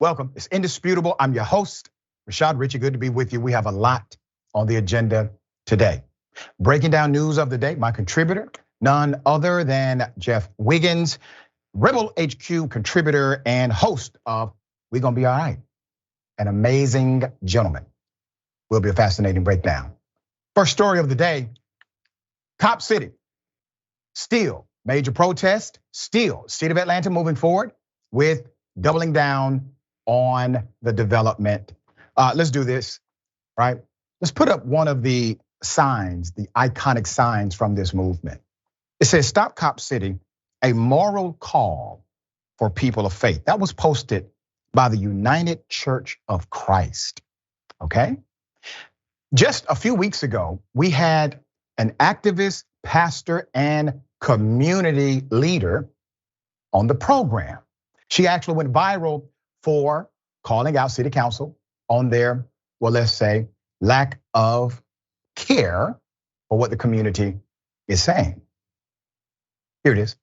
Welcome. It's indisputable. I'm your host, Rashad. Richey, good to be with you. We have a lot on the agenda today. Breaking down news of the day, my contributor, none other than Jeff Wiggins, Rebel HQ contributor and host of We Gonna Be All Right. An amazing gentleman. Will be a fascinating breakdown. First story of the day, Cop City. Still major protest, still City of Atlanta moving forward with doubling down on the development. Let's do this, right? Let's put up one of the signs, the iconic signs from this movement. It says, Stop Cop City, a moral call for people of faith. That was posted by the United Church of Christ, okay? Just a few weeks ago, we had an activist, pastor, and community leader on the program. She actually went viral for calling out city council on their, well, let's say, lack of care for what the community is saying. Here it is.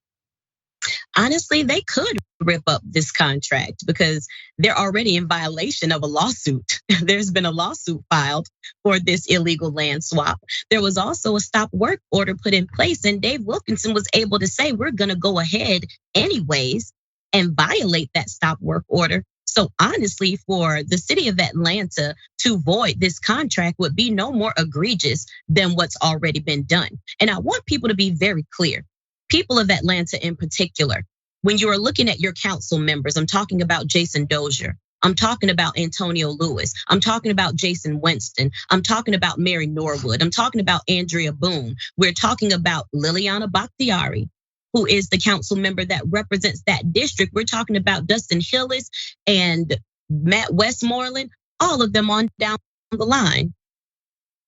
Honestly, they could rip up this contract because they're already in violation of a lawsuit. There's been a lawsuit filed for this illegal land swap. There was also a stop work order put in place, and Dave Wilkinson was able to say, we're gonna go ahead anyways and violate that stop work order. So honestly, for the city of Atlanta to void this contract would be no more egregious than what's already been done. And I want people to be very clear. People of Atlanta in particular, when you are looking at your council members, I'm talking about Jason Dozier, I'm talking about Antonio Lewis, I'm talking about Jason Winston, I'm talking about Mary Norwood, I'm talking about Andrea Boone, we're talking about Liliana Bakhtiari, who is the council member that represents that district. We're talking about Dustin Hillis and Matt Westmoreland, all of them on down the line.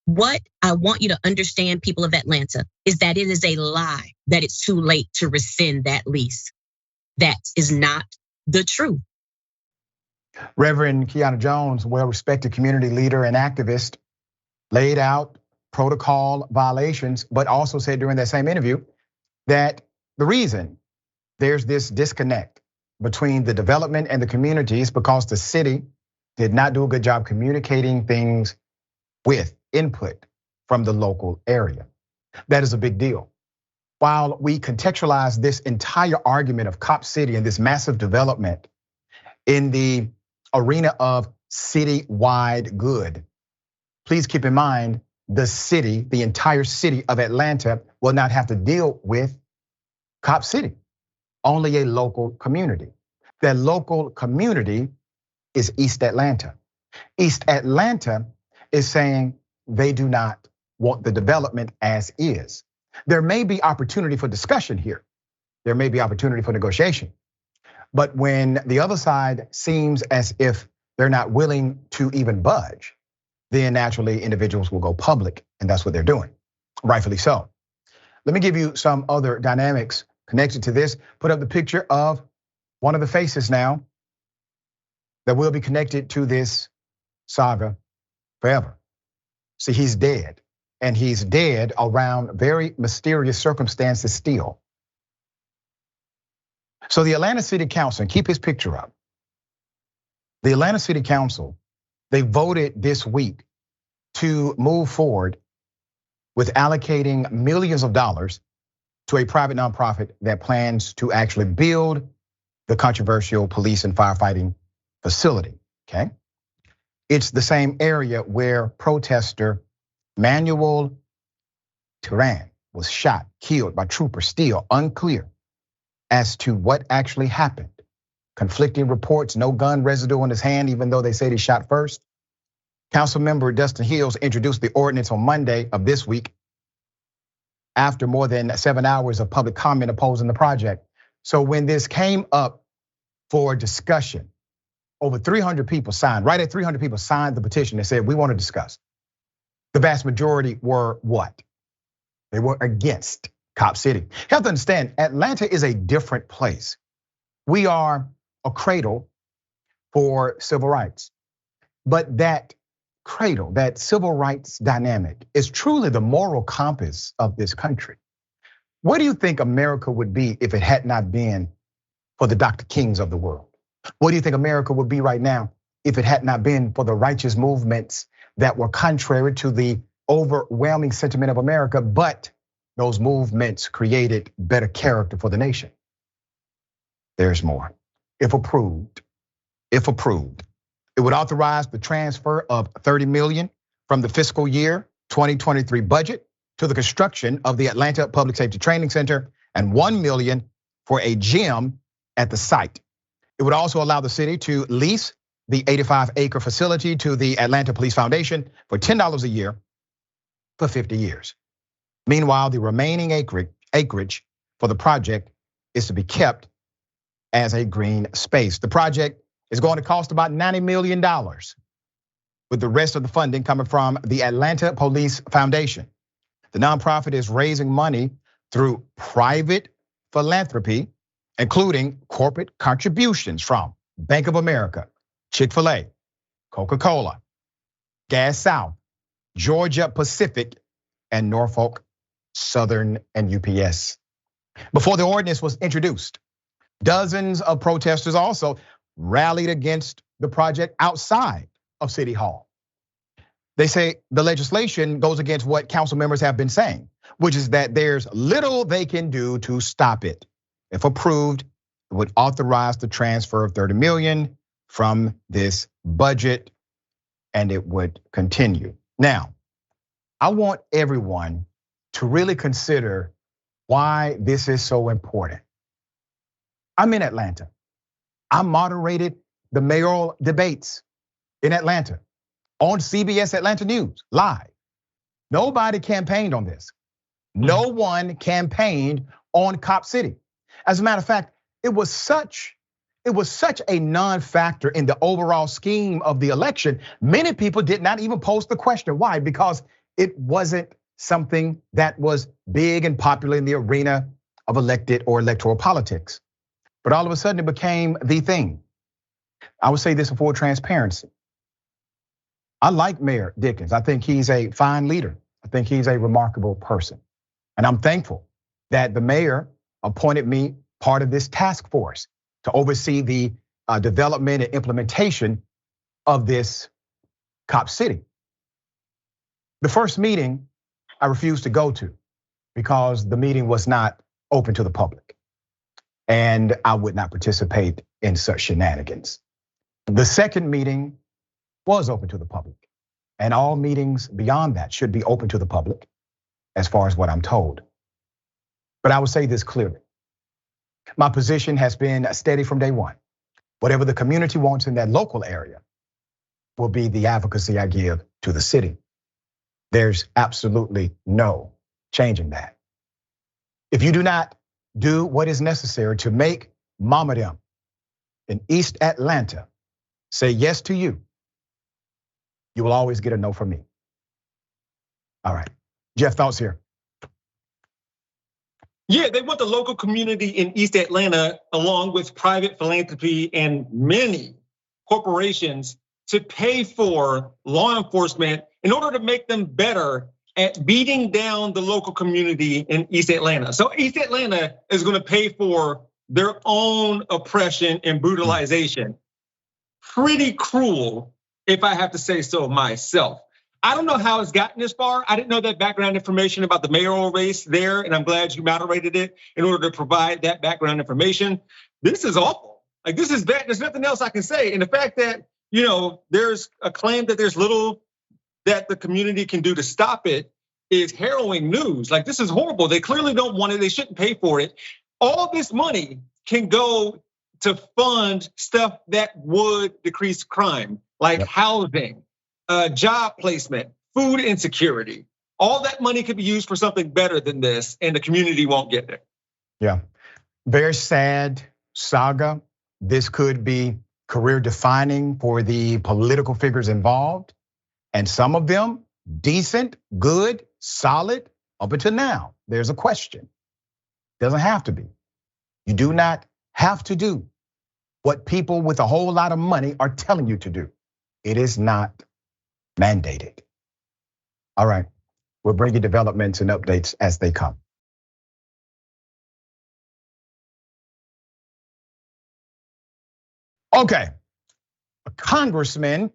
What I want you to understand, people of Atlanta, is that it is a lie that it's too late to rescind that lease. That is not the truth. Reverend Kiana Jones, well-respected community leader and activist, laid out protocol violations, but also said during that same interview that the reason there's this disconnect between the development and the community is because the city did not do a good job communicating things with input from the local area. That is a big deal. While we contextualize this entire argument of Cop City and this massive development in the arena of citywide good, please keep in mind the city, the entire city of Atlanta will not have to deal with Cop City, only a local community. That local community is East Atlanta. East Atlanta is saying they do not want the development as is. There may be opportunity for discussion here. There may be opportunity for negotiation. But when the other side seems as if they're not willing to even budge, then naturally individuals will go public, and that's what they're doing, rightfully so. Let me give you some other dynamics connected to this. Put up the picture of one of the faces now that will be connected to this saga forever. See, he's dead, and he's dead around very mysterious circumstances still. So the Atlanta City Council, and keep his picture up. The Atlanta City Council, they voted this week to move forward with allocating millions of dollars to a private nonprofit that plans to actually build the controversial police and firefighting facility, okay? It's the same area where protester Manuel Turan was shot, killed by troopers. Still unclear as to what actually happened. Conflicting reports, no gun residue on his hand, even though they said he shot first. Councilmember Dustin Hills introduced the ordinance on Monday of this week after more than 7 hours of public comment opposing the project. So when this came up for discussion, over 300 people signed, right at 300 people signed the petition and said, we want to discuss. The vast majority were what? They were against Cop City. You have to understand, Atlanta is a different place. We are a cradle for civil rights. But that cradle, that civil rights dynamic is truly the moral compass of this country. What do you think America would be if it had not been for the Dr. Kings of the world? What do you think America would be right now if it had not been for the righteous movements that were contrary to the overwhelming sentiment of America, but those movements created better character for the nation? There's more. If approved, it would authorize the transfer of $30 million from the fiscal year 2023 budget to the construction of the Atlanta Public Safety Training Center and $1 million for a gym at the site. It would also allow the city to lease the 85-acre facility to the Atlanta Police Foundation for $10 a year for 50 years. Meanwhile, the remaining acreage for the project is to be kept as a green space. The project is going to cost about $90 million, with the rest of the funding coming from the Atlanta Police Foundation. The nonprofit is raising money through private philanthropy, including corporate contributions from Bank of America, Chick-fil-A, Coca-Cola, Gas South, Georgia Pacific, and Norfolk Southern and UPS. Before the ordinance was introduced, dozens of protesters also rallied against the project outside of City Hall. They say the legislation goes against what council members have been saying, which is that there's little they can do to stop it. If approved, it would authorize the transfer of $30 million from this budget, and it would continue. Now, I want everyone to really consider why this is so important. I'm in Atlanta. I moderated the mayoral debates in Atlanta on CBS Atlanta News live. Nobody campaigned on this. No one campaigned on Cop City. As a matter of fact, it was such a non-factor in the overall scheme of the election. Many people did not even pose the question. Why? Because it wasn't something that was big and popular in the arena of elected or electoral politics. But all of a sudden it became the thing. I would say this in full transparency. I like Mayor Dickens. I think he's a fine leader. I think he's a remarkable person. And I'm thankful that the mayor appointed me part of this task force to oversee the development and implementation of this Cop City. The first meeting I refused to go to because the meeting was not open to the public. And I would not participate in such shenanigans. The second meeting was open to the public. And all meetings beyond that should be open to the public, as far as what I'm told. But I will say this clearly. My position has been steady from day one. Whatever the community wants in that local area will be the advocacy I give to the city. There's absolutely no changing that. If you do not do what is necessary to make Mama Dem in East Atlanta say yes to you, you will always get a no from me. All right, Jeff, thoughts here? Yeah, they want the local community in East Atlanta, along with private philanthropy and many corporations, to pay for law enforcement in order to make them better at beating down the local community in East Atlanta. So East Atlanta is gonna pay for their own oppression and brutalization. Pretty cruel, if I have to say so myself. I don't know how it's gotten this far. I didn't know that background information about the mayoral race there, and I'm glad you moderated it in order to provide that background information. This is awful. Like, this is bad. There's nothing else I can say. And the fact that, there's a claim that there's little that the community can do to stop it is harrowing news. Like, this is horrible. They clearly don't want it. They shouldn't pay for it. All this money can go to fund stuff that would decrease crime, like housing, job placement, food insecurity. All that money could be used for something better than this, and the community won't get it. Yeah, very sad saga. This could be career defining for the political figures involved. And some of them decent, good, solid, up until now. There's a question. Doesn't have to be. You do not have to do what people with a whole lot of money are telling you to do. It is not mandated. All right, we'll bring you developments and updates as they come. Okay, a congressman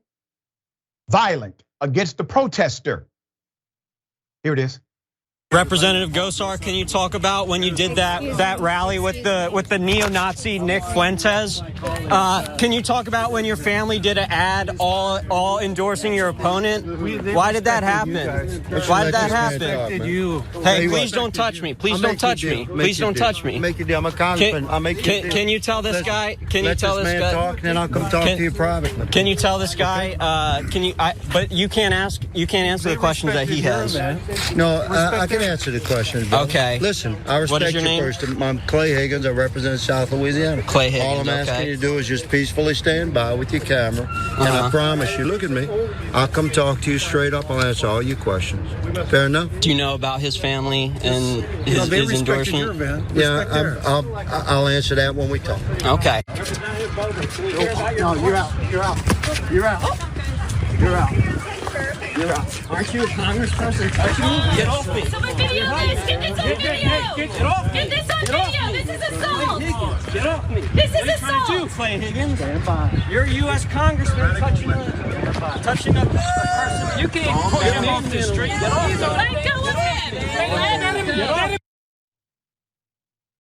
violent against the protester. Here it is. Representative Gosar, can you talk about when you did that rally with the neo-Nazi Nick Fuentes? Can you talk about when your family did an ad all endorsing your opponent? Why did that happen? Why did that happen? Hey, please don't touch me. Please don't touch me. Please don't touch me. Make your deal. I'm a congressman. I'll make you. Can you tell this guy? Can you tell this guy? Talk, and then I'll come talk to you privately. Can you tell this guy? But you can't ask. You can't answer the questions that he has. No, I can answer the questions. Brother. Okay. Listen, I respect What is your name? First. I'm Clay Higgins. I represent South Louisiana. Clay Higgins. All I'm asking you to do is just peacefully stand by with your camera, and I promise you, look at me. I'll come talk to you straight up. I'll answer all your questions. Fair enough? Do you know about his family and his endorsement? Yeah, I'll answer that when we talk. Okay. No, you're out. You're out. You're out. You're out. You're out. Aren't you a congressperson? Get off me. Someone video this. Get this on video. Get off me. Get this on video. This is assault. Get off me. This is What are you trying to do, assault. Clay Higgins? Stand by. You're a U.S. congressman touching a person. You can't put him off the street. Get off me. Let go of him. Let him.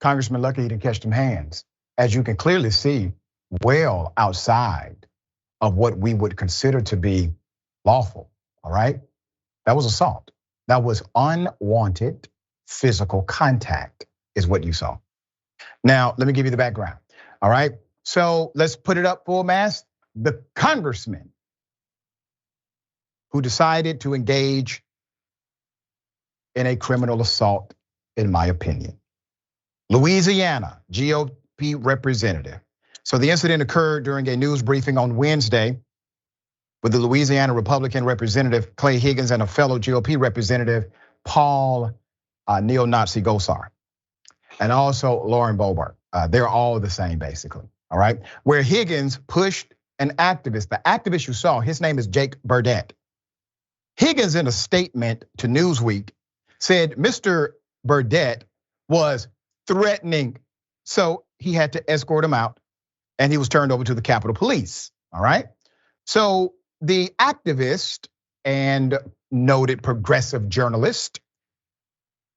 Congressman Lucky didn't catch them hands. As you can clearly see, well outside of what we would consider to be lawful, all right? That was assault. That was unwanted physical contact is what you saw. Now, let me give you the background, all right? So let's put it up full mass. The congressman who decided to engage in a criminal assault, in my opinion. Louisiana GOP representative. So the incident occurred during a news briefing on Wednesday with the Louisiana Republican representative Clay Higgins and a fellow GOP representative Paul neo-Nazi Gosar, and also Lauren Boebert. They're all the same basically, all right? Where Higgins pushed an activist. The activist you saw, his name is Jake Burdett. Higgins in a statement to Newsweek said Mr. Burdett was threatening, so he had to escort him out and he was turned over to the Capitol Police, all right? So the activist and noted progressive journalist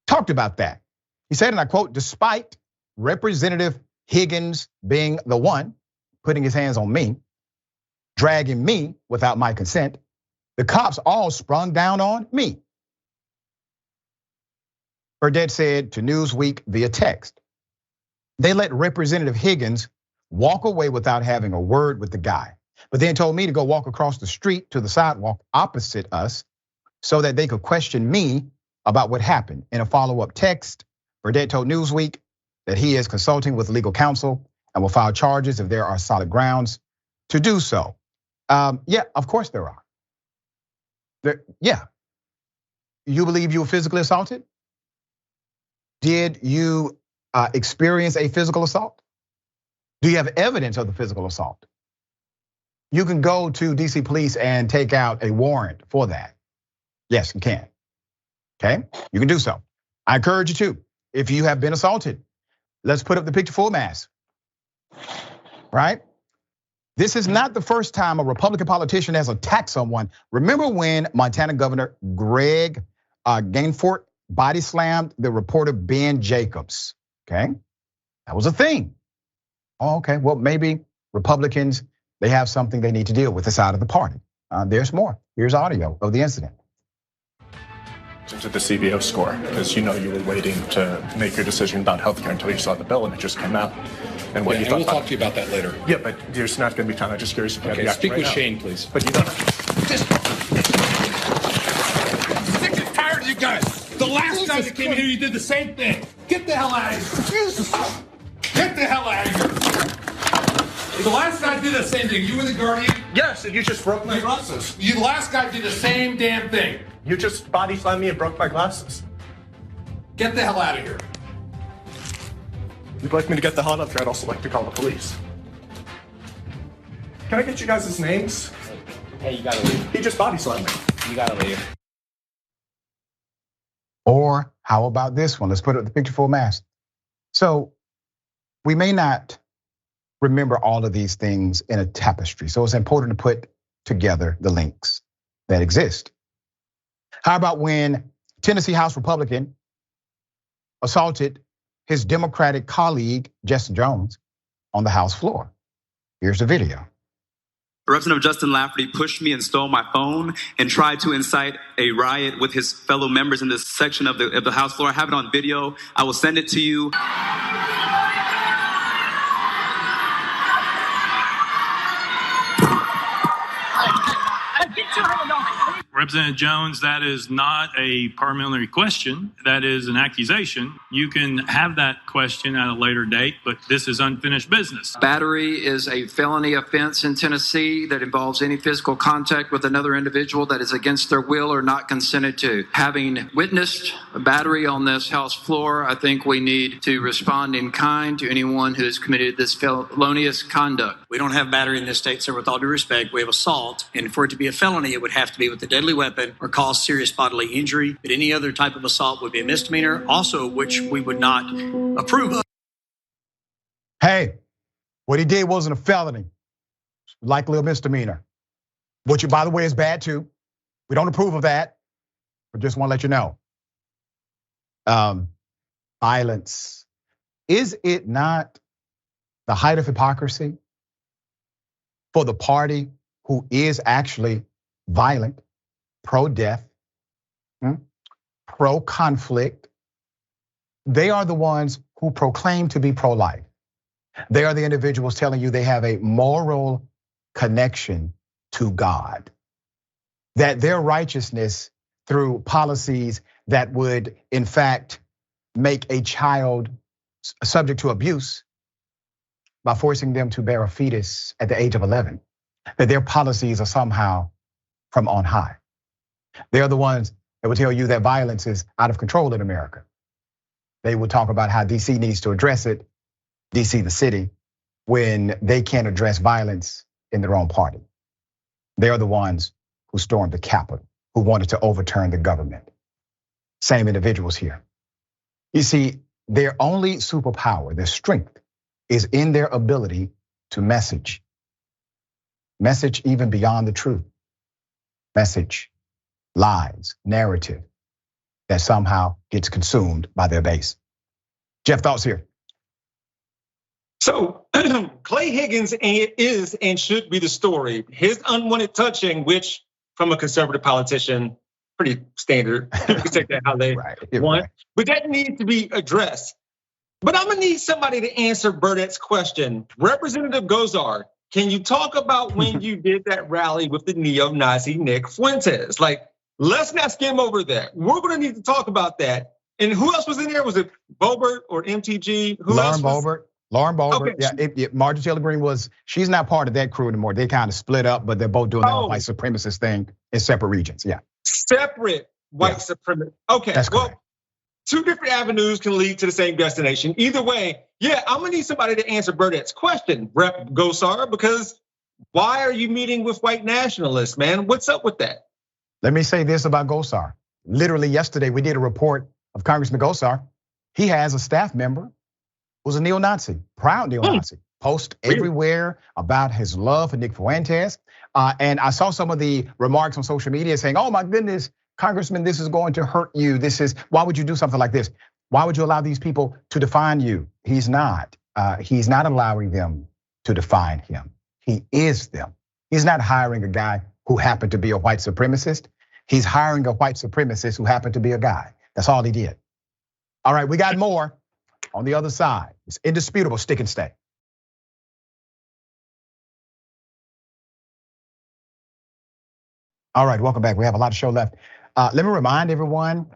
talked about that. He said, and I quote, despite Representative Higgins being the one putting his hands on me, dragging me without my consent, the cops all sprung down on me. Burdett said to Newsweek via text, they let Representative Higgins walk away without having a word with the guy, but then told me to go walk across the street to the sidewalk opposite us so that they could question me about what happened. In a follow-up text, Burdett told Newsweek that he is consulting with legal counsel and will file charges if there are solid grounds to do so. Yeah, of course there are. Yeah. You believe you were physically assaulted? Did you experience a physical assault? Do you have evidence of the physical assault? You can go to DC Police and take out a warrant for that. Yes, you can. Okay, you can do so. I encourage you to. If you have been assaulted, let's put up the picture full mass. Right? This is not the first time a Republican politician has attacked someone. Remember when Montana Governor Greg Gainfort body slammed the reporter Ben Jacobs? Okay, that was a thing. Oh, okay, well maybe Republicans, they have something they need to deal with this side of the party. There's more. Here's audio of the incident. Into the CBO score, because you know you were waiting to make your decision about healthcare until you saw the bill and it just came out. And what you thought. We'll talk to you about that later. Yeah, but there's not going to be time. I'm just curious if you have the Speak right with now. Shane, please. But you don't. Sick and tired of you guys. The last time you came here, you did the same thing. Get the hell out of here. Get the hell out of here. The last guy did the same thing. You were the guardian. Yes, and you just broke my glasses. You, the last guy did the same damn thing. You just body slammed me and broke my glasses. Get the hell out of here. If you'd like me to get the hell out of here, I'd also like to call the police. Can I get you guys' names? Hey, you gotta leave. He just body slammed me. You gotta leave. Or how about this one? Let's put up the picture full mass. So we may not remember all of these things in a tapestry. So it's important to put together the links that exist. How about when Tennessee House Republican assaulted his Democratic colleague, Jesse Jones, on the House floor? Here's the video. Representative Justin Lafferty pushed me and stole my phone and tried to incite a riot with his fellow members in this section of the House floor. I have it on video. I will send it to you. Representative Jones, that is not a parliamentary question. That is an accusation. You can have that question at a later date, but this is unfinished business. Battery is a felony offense in Tennessee that involves any physical contact with another individual that is against their will or not consented to. Having witnessed a battery on this House floor, I think we need to respond in kind to anyone who has committed this felonious conduct. We don't have battery in this state, sir, with all due respect. We have assault, and for it to be a felony, it would have to be with a deadly weapon or cause serious bodily injury. But any other type of assault would be a misdemeanor, also which we would not approve of. Hey, what he did wasn't a felony, likely a misdemeanor, which, by the way, is bad too. We don't approve of that, but just want to let you know. Violence, is it not the height of hypocrisy for the party who is actually violent, pro-death, pro-conflict? They are the ones who proclaim to be pro-life. They are the individuals telling you they have a moral connection to God, that their righteousness through policies that would, in fact, make a child subject to abuse by forcing them to bear a fetus at the age of 11, that their policies are somehow from on high. They are the ones that will tell you that violence is out of control in America. They will talk about how DC needs to address it, DC the city, when they can't address violence in their own party. They are the ones who stormed the Capitol, who wanted to overturn the government. Same individuals here. You see, their only superpower, their strength, is in their ability to message even beyond the truth. Message, lies, narrative that somehow gets consumed by their base. Jeff, thoughts here? So Clay Higgins is and should be the story. His unwanted touching, which from a conservative politician, pretty standard. You can take that how they want. Right. But that needs to be addressed. But I'm gonna need somebody to answer Burdett's question. Representative Gosar, can you talk about when you did that rally with the neo-Nazi Nick Fuentes? Like, let's not skim over that. We're gonna need to talk about that. And who else was in there? Was it Boebert or MTG? Lauren Boebert, okay. Yeah, Marjorie Taylor Greene she's not part of that crew anymore. They kind of split up, but they're both doing their white supremacist thing in separate regions, yeah. Separate white supremacist, okay. That's correct. Two different avenues can lead to the same destination. Either way, yeah, I'm gonna need somebody to answer Burdett's question, Rep. Gosar, because why are you meeting with white nationalists, man? What's up with that? Let me say this about Gosar. Literally yesterday, we did a report of Congressman Gosar. He has a staff member who's a neo-Nazi, proud neo-Nazi. Post everywhere about his love for Nick Fuentes. And I saw some of the remarks on social media saying, oh my goodness, Congressman, this is going to hurt you. Why would you do something like this? Why would you allow these people to define you? He's not allowing them to define him. He is them. He's not hiring a guy who happened to be a white supremacist. He's hiring a white supremacist who happened to be a guy. That's all he did. All right, we got more on the other side. It's indisputable, stick and stay. All right, welcome back. We have a lot of show left. Let me remind everyone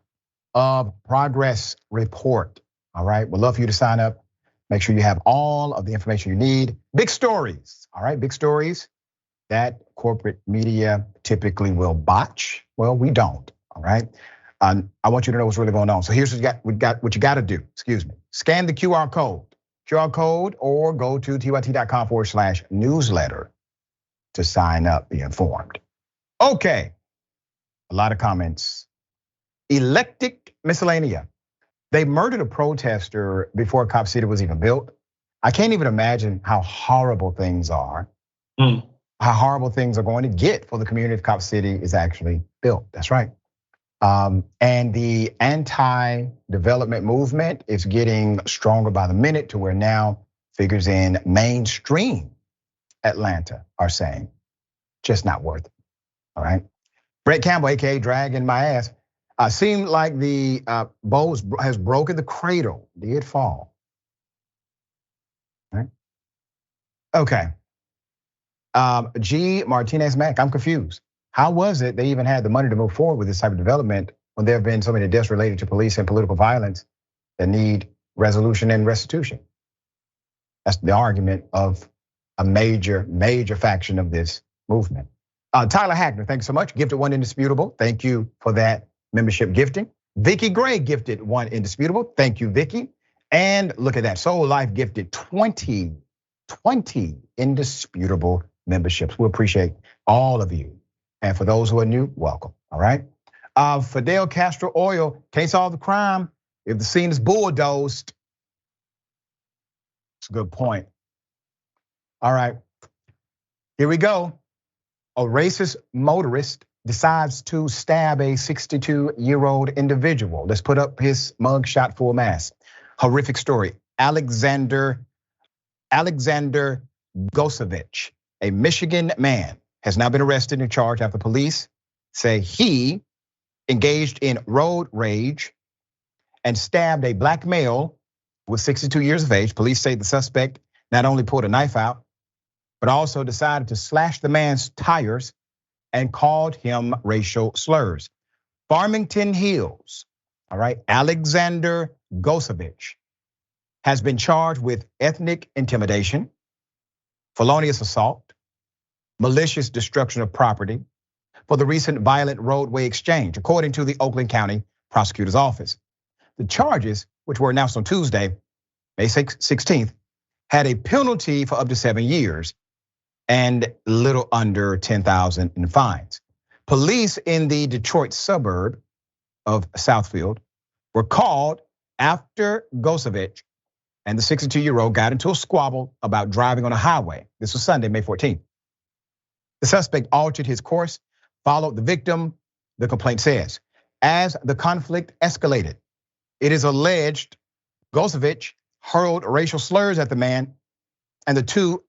of Progress Report. All right, we'd love for you to sign up. Make sure you have all of the information you need. Big stories, all right, big stories that corporate media typically will botch. Well, we don't, all right? I want you to know what's really going on. So here's what you got to do, excuse me. Scan the QR code or go to tyt.com/newsletter to sign up, be informed. Okay, a lot of comments. Electric miscellanea. They murdered a protester before Cop City was even built. I can't even imagine how horrible things are, how horrible things are going to get for the community of Cop City is actually built. That's right. And the anti-development movement is getting stronger by the minute to where now figures in mainstream Atlanta are saying, just not worth it, all right? Brett Campbell, AKA Dragging My Ass, seemed like the bow has broken the cradle. Did fall, right? Okay. G. Martinez Mack, I'm confused. How was it they even had the money to move forward with this type of development when there have been so many deaths related to police and political violence that need resolution and restitution? That's the argument of a major, major faction of this movement. Tyler Hackner, thank you so much. Gifted one indisputable. Thank you for that membership gifting. Vicky Gray gifted one indisputable. Thank you, Vicky. And look at that, Soul Life gifted 20 indisputable memberships. We appreciate all of you. And for those who are new, welcome, all right? Fidel Castro Oil can't solve the crime if the scene is bulldozed. It's a good point. All right, here we go. A racist motorist decides to stab a 62-year-old individual. Let's put up his mugshot full mask. Horrific story. Alexander Gosevich, a Michigan man, has now been arrested and charged after police say he engaged in road rage and stabbed a black male with 62 years of age. Police say the suspect not only pulled a knife out, but also decided to slash the man's tires and called him racial slurs. Farmington Hills, all right, Alexander Gosevich has been charged with ethnic intimidation, felonious assault, malicious destruction of property for the recent violent roadway exchange, according to the Oakland County Prosecutor's Office. The charges, which were announced on Tuesday, May 16th, had a penalty for up to 7 years and little under $10,000 in fines. Police in the Detroit suburb of Southfield were called after Gosevich and the 62-year-old got into a squabble about driving on a highway. This was Sunday, May 14th. The suspect altered his course, followed the victim, the complaint says. As the conflict escalated, it is alleged Gosevich hurled racial slurs at the man and the two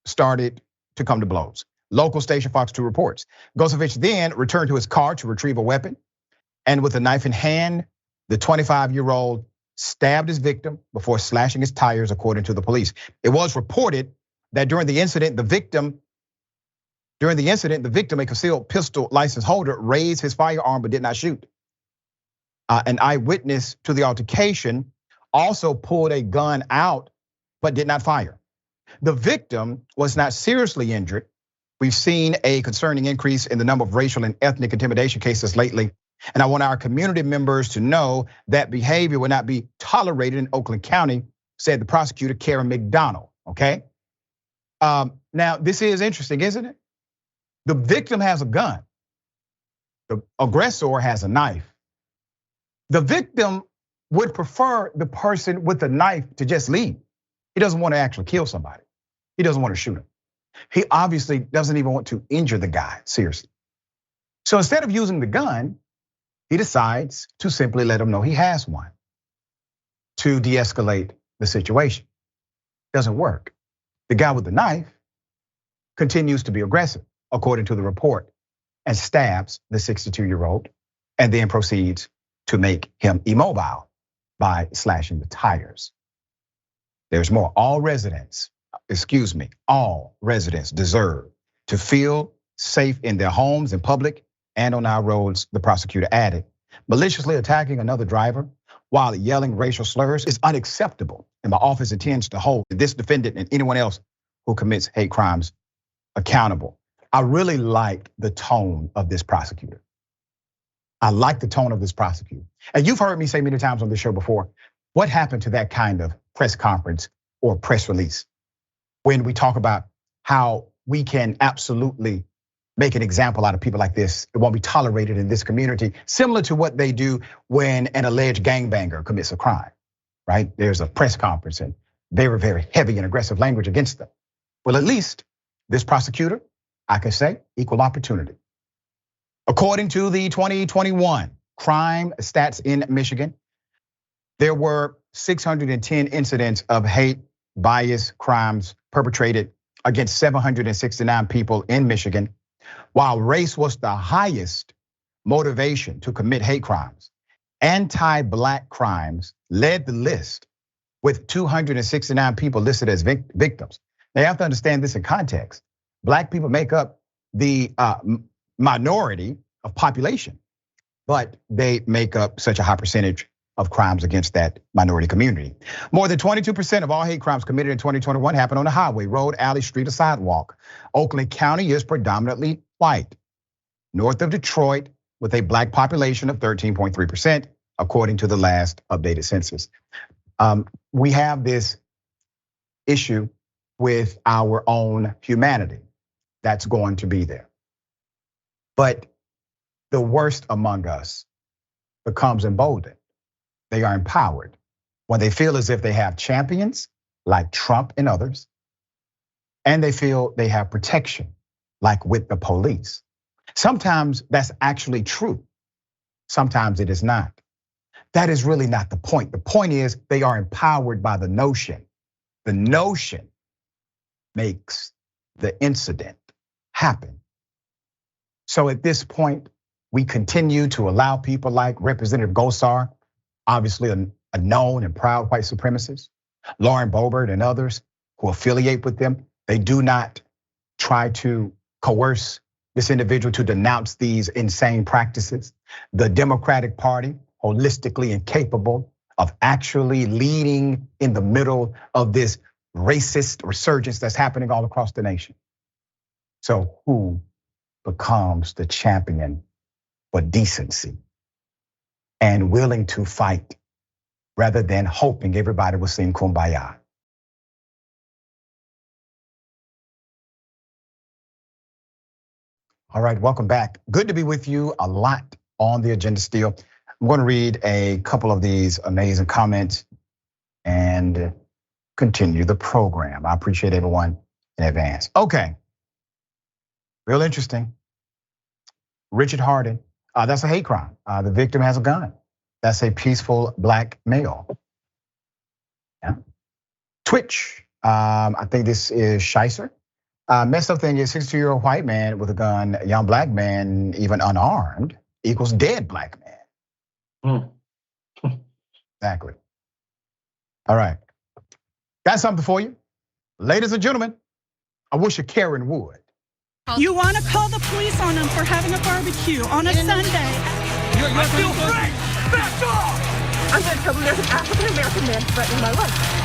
started to come to blows. Local station Fox 2 reports. Gosevich then returned to his car to retrieve a weapon, and with a knife in hand, the 25-year-old stabbed his victim before slashing his tires, according to the police. It was reported that during the incident, the victim, a concealed pistol license holder, raised his firearm but did not shoot. An eyewitness to the altercation also pulled a gun out but did not fire. The victim was not seriously injured. We've seen a concerning increase in the number of racial and ethnic intimidation cases lately. And I want our community members to know that behavior will not be tolerated in Oakland County, said the prosecutor, Karen McDonald, okay? Now, this is interesting, isn't it? The victim has a gun. The aggressor has a knife. The victim would prefer the person with the knife to just leave. He doesn't want to actually kill somebody. He doesn't want to shoot him. He obviously doesn't even want to injure the guy, seriously. So instead of using the gun, he decides to simply let him know he has one to de-escalate the situation. Doesn't work. The guy with the knife continues to be aggressive, according to the report, and stabs the 62-year-old and then proceeds to make him immobile by slashing the tires. There's more. All residents deserve to feel safe in their homes, in public, and on our roads, the prosecutor added. Maliciously attacking another driver while yelling racial slurs is unacceptable, and my office intends to hold this defendant and anyone else who commits hate crimes accountable. I really like the tone of this prosecutor. I like the tone of this prosecutor. And you've heard me say many times on this show before, what happened to that kind of press conference or press release when we talk about how we can absolutely make an example out of people like this? It won't be tolerated in this community, similar to what they do when an alleged gangbanger commits a crime, right? There's a press conference and very, very heavy and aggressive language against them. Well, at least this prosecutor, I can say, equal opportunity. According to the 2021 crime stats in Michigan, there were 610 incidents of hate bias crimes perpetrated against 769 people in Michigan, while race was the highest motivation to commit hate crimes. Anti-Black crimes led the list with 269 people listed as victims. Now you have to understand this in context. Black people make up the minority of population, but they make up such a high percentage of crimes against that minority community. More than 22% of all hate crimes committed in 2021 happened on the highway, road, alley, street, or sidewalk. Oakland County is predominantly white, north of Detroit, with a Black population of 13.3%, according to the last updated census. We have this issue with our own humanity that's going to be there. But the worst among us becomes emboldened. They are empowered when they feel as if they have champions like Trump and others, and they feel they have protection like with the police. Sometimes that's actually true. Sometimes it is not. That is really not the point. The point is they are empowered by the notion. The notion makes the incident happen. So at this point, we continue to allow people like Representative Gosar, obviously a known and proud white supremacist, Lauren Boebert and others who affiliate with them. They do not try to coerce this individual to denounce these insane practices. The Democratic Party, holistically incapable of actually leading in the middle of this racist resurgence that's happening all across the nation. So who becomes the champion for decency and willing to fight rather than hoping everybody will sing Kumbaya? All right, welcome back. Good to be with you. A lot on the agenda still. I'm going to read a couple of these amazing comments and continue the program. I appreciate everyone in advance. Okay, real interesting. Richard Harden, that's a hate crime. The victim has a gun. That's a peaceful Black male. Yeah. Twitch, I think this is Shicer. Messed up thing is 62-year-old white man with a gun, young Black man, even unarmed, equals dead Black man. Exactly. All right. Got something for you. Ladies and gentlemen, I wish a Karen would. You want to call the police on them for having a barbecue on a Sunday. I feel free! Back off! I'm going to tell them there's an African-American man threatening my life.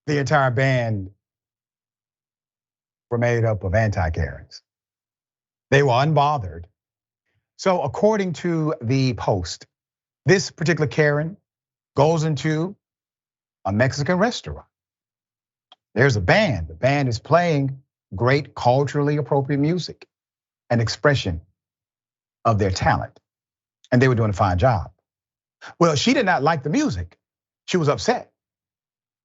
The entire band were made up of anti-Karens. They were unbothered. So according to the Post, this particular Karen goes into a Mexican restaurant. There's a band. The band is playing great culturally appropriate music, an expression of their talent. And they were doing a fine job. Well, she did not like the music. She was upset.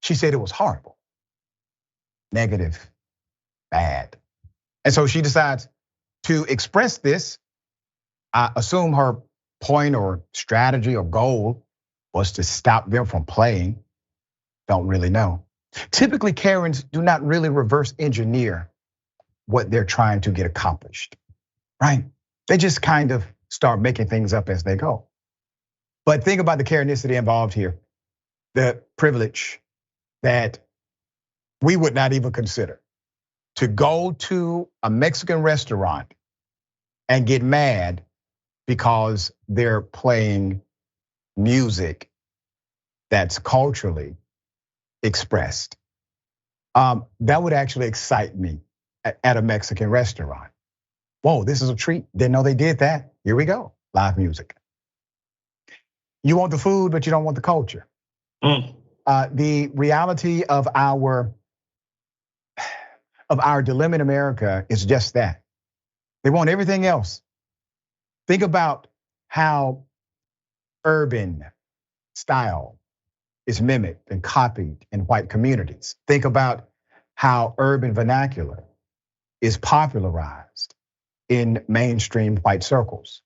She said it was horrible, negative, bad. And so she decides to express this. I assume her point or strategy or goal was to stop them from playing. Don't really know. Typically, Karens do not really reverse engineer what they're trying to get accomplished. right? They just kind of start making things up as they go. But think about the Karenicity involved here, the privilege that we would not even consider. To go to a Mexican restaurant and get mad because they're playing music that's culturally expressed. That would actually excite me at a Mexican restaurant. Whoa, this is a treat. Didn't know they did that. Here we go, live music. You want the food, but you don't want the culture. The reality of our dilemma in America is just that. They want everything else. Think about how urban style is mimicked and copied in white communities. Think about how urban vernacular is popularized in mainstream white circles.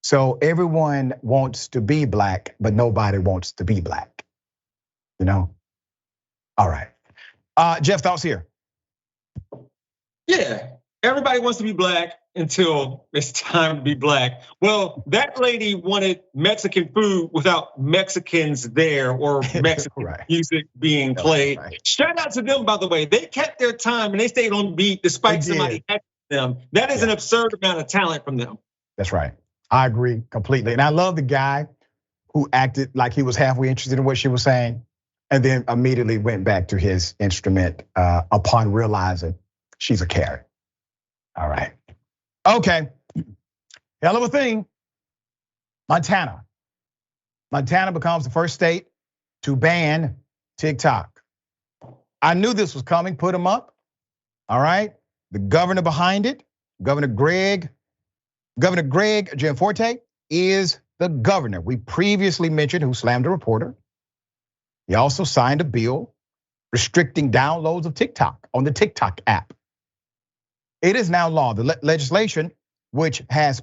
So everyone wants to be black, but nobody wants to be black. You know? All right. Jeff, thoughts here? Yeah, everybody wants to be black until it's time to be black. Well, that lady wanted Mexican food without Mexicans there or Mexican music being played. Shout out to them, by the way. They kept their time and they stayed on beat despite somebody asking them. That is an absurd amount of talent from them. That's right. I agree completely. And I love the guy who acted like he was halfway interested in what she was saying and then immediately went back to his instrument upon realizing she's a carrot. All right. Okay. Hell of a thing. Montana. Montana becomes the first state to ban TikTok. I knew this was coming. Put them up. All right. The governor behind it, Governor Greg Gianforte is the governor we previously mentioned who slammed a reporter. He also signed a bill restricting downloads of TikTok on the TikTok app. It is now law. The legislation which was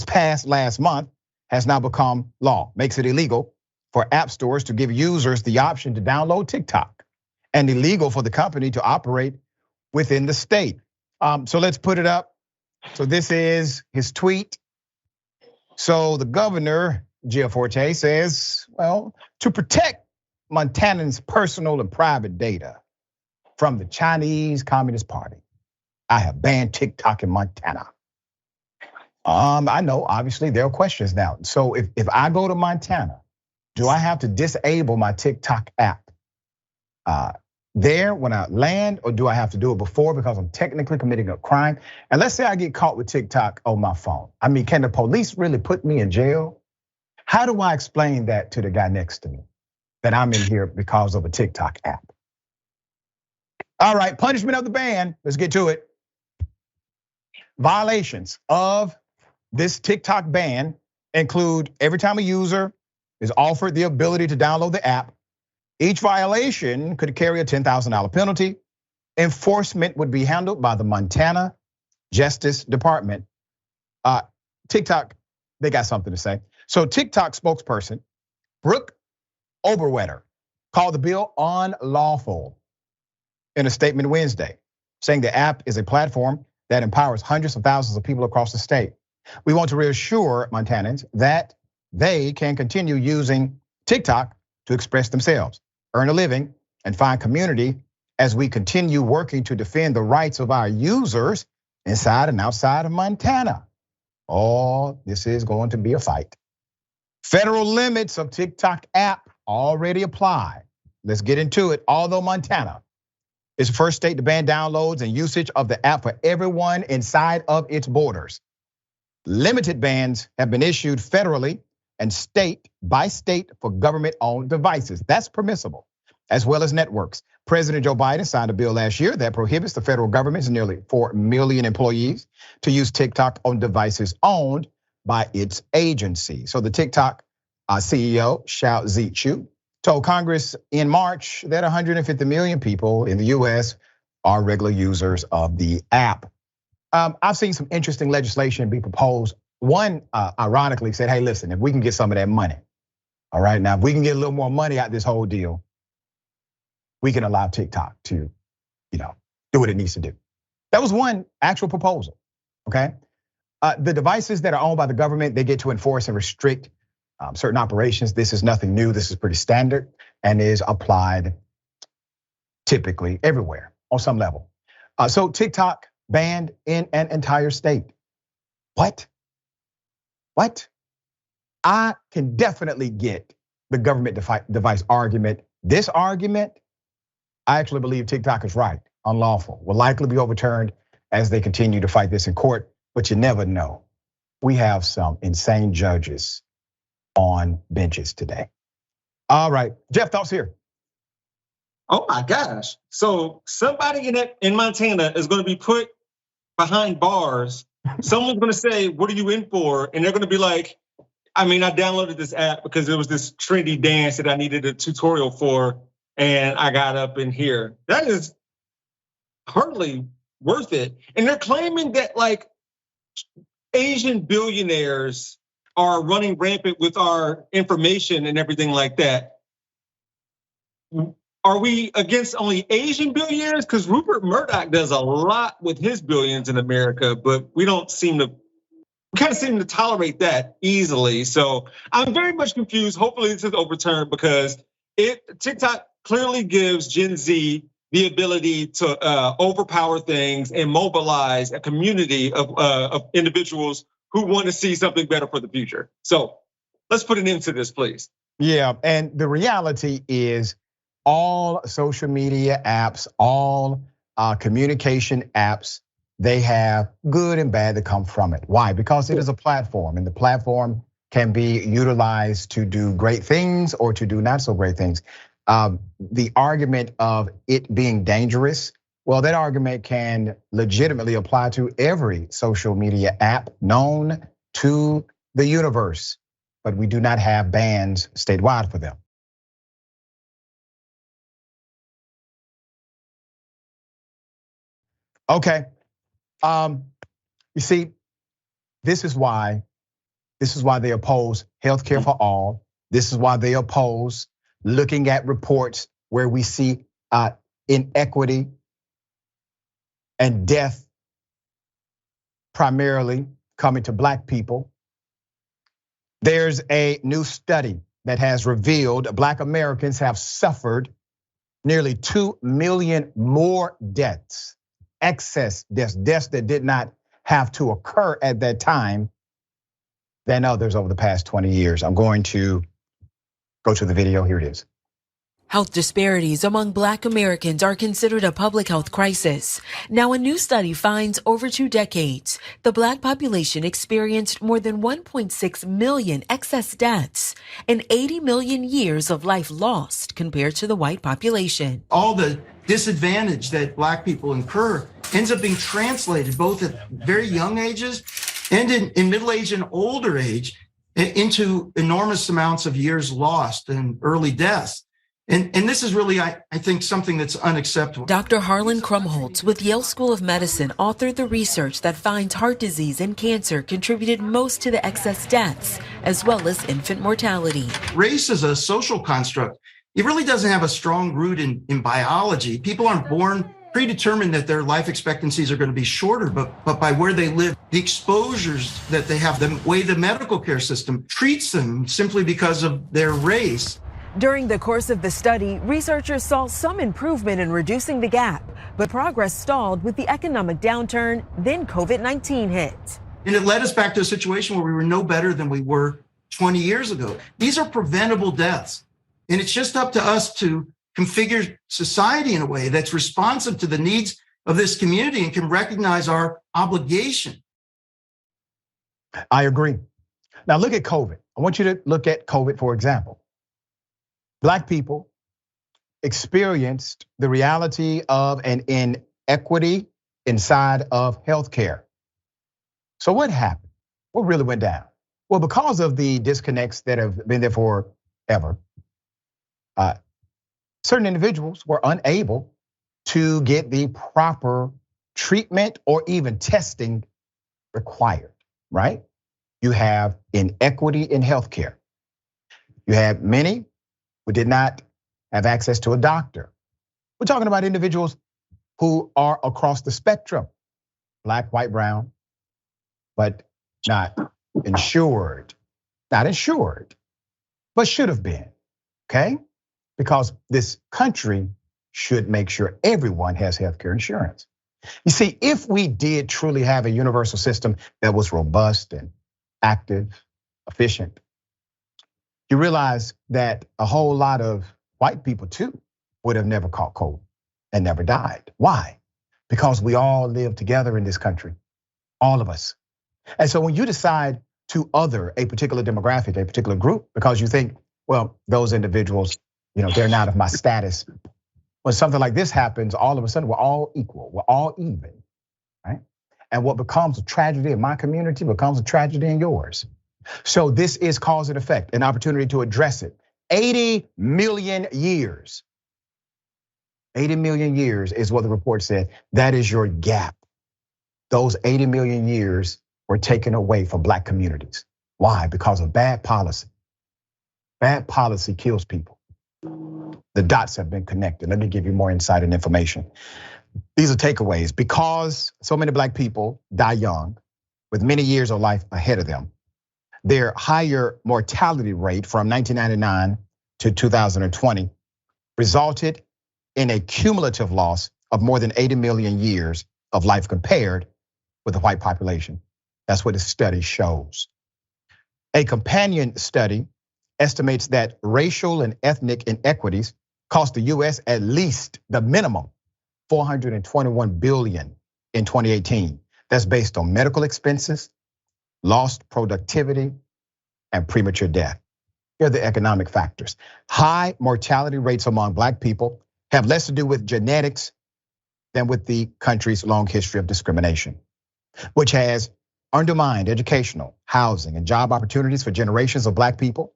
passed last month has now become law. Makes it illegal for app stores to give users the option to download TikTok and illegal for the company to operate within the state. So let's put it up. So this is his tweet. So the governor, Gianforte, says, well, to protect Montanans' personal and private data from the Chinese Communist Party, I have banned TikTok in Montana. I know, obviously, there are questions now. So if I go to Montana, do I have to disable my TikTok app there when I land, or do I have to do it before because I'm technically committing a crime? And let's say I get caught with TikTok on my phone. I mean, can the police really put me in jail? How do I explain that to the guy next to me, that I'm in here because of a TikTok app? All right, punishment of the ban, let's get to it. Violations of this TikTok ban include every time a user is offered the ability to download the app, each violation could carry a $10,000 penalty. Enforcement would be handled by the Montana Justice Department. TikTok, they got something to say. So TikTok spokesperson Brooke Oberwetter called the bill unlawful in a statement Wednesday, saying the app is a platform that empowers hundreds of thousands of people across the state. We want to reassure Montanans that they can continue using TikTok to express themselves, earn a living, and find community as we continue working to defend the rights of our users inside and outside of Montana. Oh, this is going to be a fight. Federal limits of TikTok app already apply. Let's get into it. Although Montana is the first state to ban downloads and usage of the app for everyone inside of its borders, limited bans have been issued federally and state by state for government-owned devices. That's permissible, as well as networks. President Joe Biden signed a bill last year that prohibits the federal government's nearly 4 million employees to use TikTok on devices owned by its agency. So the TikTok CEO, Xiao Zichu, told Congress in March that 150 million people in the US are regular users of the app. I've seen some interesting legislation be proposed. One, ironically, said, hey, listen, if we can get some of that money, all right, now if we can get a little more money out of this whole deal, we can allow TikTok to, do what it needs to do. That was one actual proposal. okay? The devices that are owned by the government, they get to enforce and restrict certain operations. This is nothing new. This is pretty standard and is applied typically everywhere on some level. So TikTok banned in an entire state. What? I can definitely get the government device argument. This argument, I actually believe TikTok is right, unlawful, will likely be overturned as they continue to fight this in court, but you never know. We have some insane judges on benches today. All right, Jeff, thoughts here? Oh my gosh. So somebody in Montana is gonna be put behind bars. Someone's gonna say, what are you in for? And they're gonna be like, I downloaded this app because there was this trendy dance that I needed a tutorial for, and I got up in here. That is hardly worth it. And they're claiming that like Asian billionaires are running rampant with our information and everything like that. Are we against only Asian billionaires? Because Rupert Murdoch does a lot with his billions in America, but we kind of seem to tolerate that easily. So I'm very much confused. Hopefully this is overturned because TikTok clearly gives Gen Z the ability to overpower things and mobilize a community of individuals who want to see something better for the future. So let's put an end to this, please. Yeah, and the reality is all social media apps, all communication apps, they have good and bad that come from it. Why? Because it is a platform, and the platform can be utilized to do great things or to do not so great things. The argument of it being dangerous, well, that argument can legitimately apply to every social media app known to the universe, but we do not have bans statewide for them. Okay, you see, this is why they oppose healthcare for all. This is why they oppose looking at reports where we see inequity and death primarily coming to Black people. There's a new study that has revealed Black Americans have suffered nearly 2 million more deaths, excess deaths that did not have to occur at that time than others over the past 20 years. I'm going to go to the video. Here it is. Health disparities among Black Americans are considered a public health crisis. Now, a new study finds over 2 decades, the Black population experienced more than 1.6 million excess deaths and 80 million years of life lost compared to the white population. All the disadvantage that Black people incur ends up being translated both at very young ages and in middle age and older age into enormous amounts of years lost and early deaths. And this is really, I think, something that's unacceptable. Dr. Harlan Krumholtz with Yale School of Medicine authored the research that finds heart disease and cancer contributed most to the excess deaths, as well as infant mortality. Race is a social construct. It really doesn't have a strong root in biology. People aren't born predetermined that their life expectancies are going to be shorter, but by where they live, the exposures that they have, the way the medical care system treats them simply because of their race. During the course of the study, researchers saw some improvement in reducing the gap, but progress stalled with the economic downturn, then COVID-19 hit. And it led us back to a situation where we were no better than we were 20 years ago. These are preventable deaths. And it's just up to us to configure society in a way that's responsive to the needs of this community and can recognize our obligation. I agree. Now look at COVID. I want you to look at COVID, for example. Black people experienced the reality of an inequity inside of healthcare. So what happened? What really went down? Well, because of the disconnects that have been there forever, certain individuals were unable to get the proper treatment or even testing required, right? You have inequity in healthcare. You have many who did not have access to a doctor. We're talking about individuals who are across the spectrum, Black, white, brown, but not insured. Not insured, but should have been, okay? Because this country should make sure everyone has healthcare insurance. You see, if we did truly have a universal system that was robust and active, efficient, you realize that a whole lot of white people too would have never caught COVID and never died. Why? Because we all live together in this country, all of us. And so when you decide to other a particular demographic, a particular group, because you think, well, those individuals, they're not of my status. When something like this happens, all of a sudden we're all equal, we're all even, right? And what becomes a tragedy in my community becomes a tragedy in yours. So this is cause and effect, an opportunity to address it. 80 million years. 80 million years is what the report said. That is your gap. Those 80 million years were taken away from Black communities. Why? Because of bad policy. Bad policy kills people. The dots have been connected. Let me give you more insight and information. These are takeaways. Because so many Black people die young, with many years of life ahead of them, their higher mortality rate from 1999 to 2020 resulted in a cumulative loss of more than 80 million years of life compared with the white population. That's what the study shows. A companion study estimates that racial and ethnic inequities cost the US at least the minimum $421 billion in 2018. That's based on medical expenses, lost productivity, and premature death. Here are the economic factors. High mortality rates among Black people have less to do with genetics than with the country's long history of discrimination, which has undermined educational, housing, and job opportunities for generations of Black people,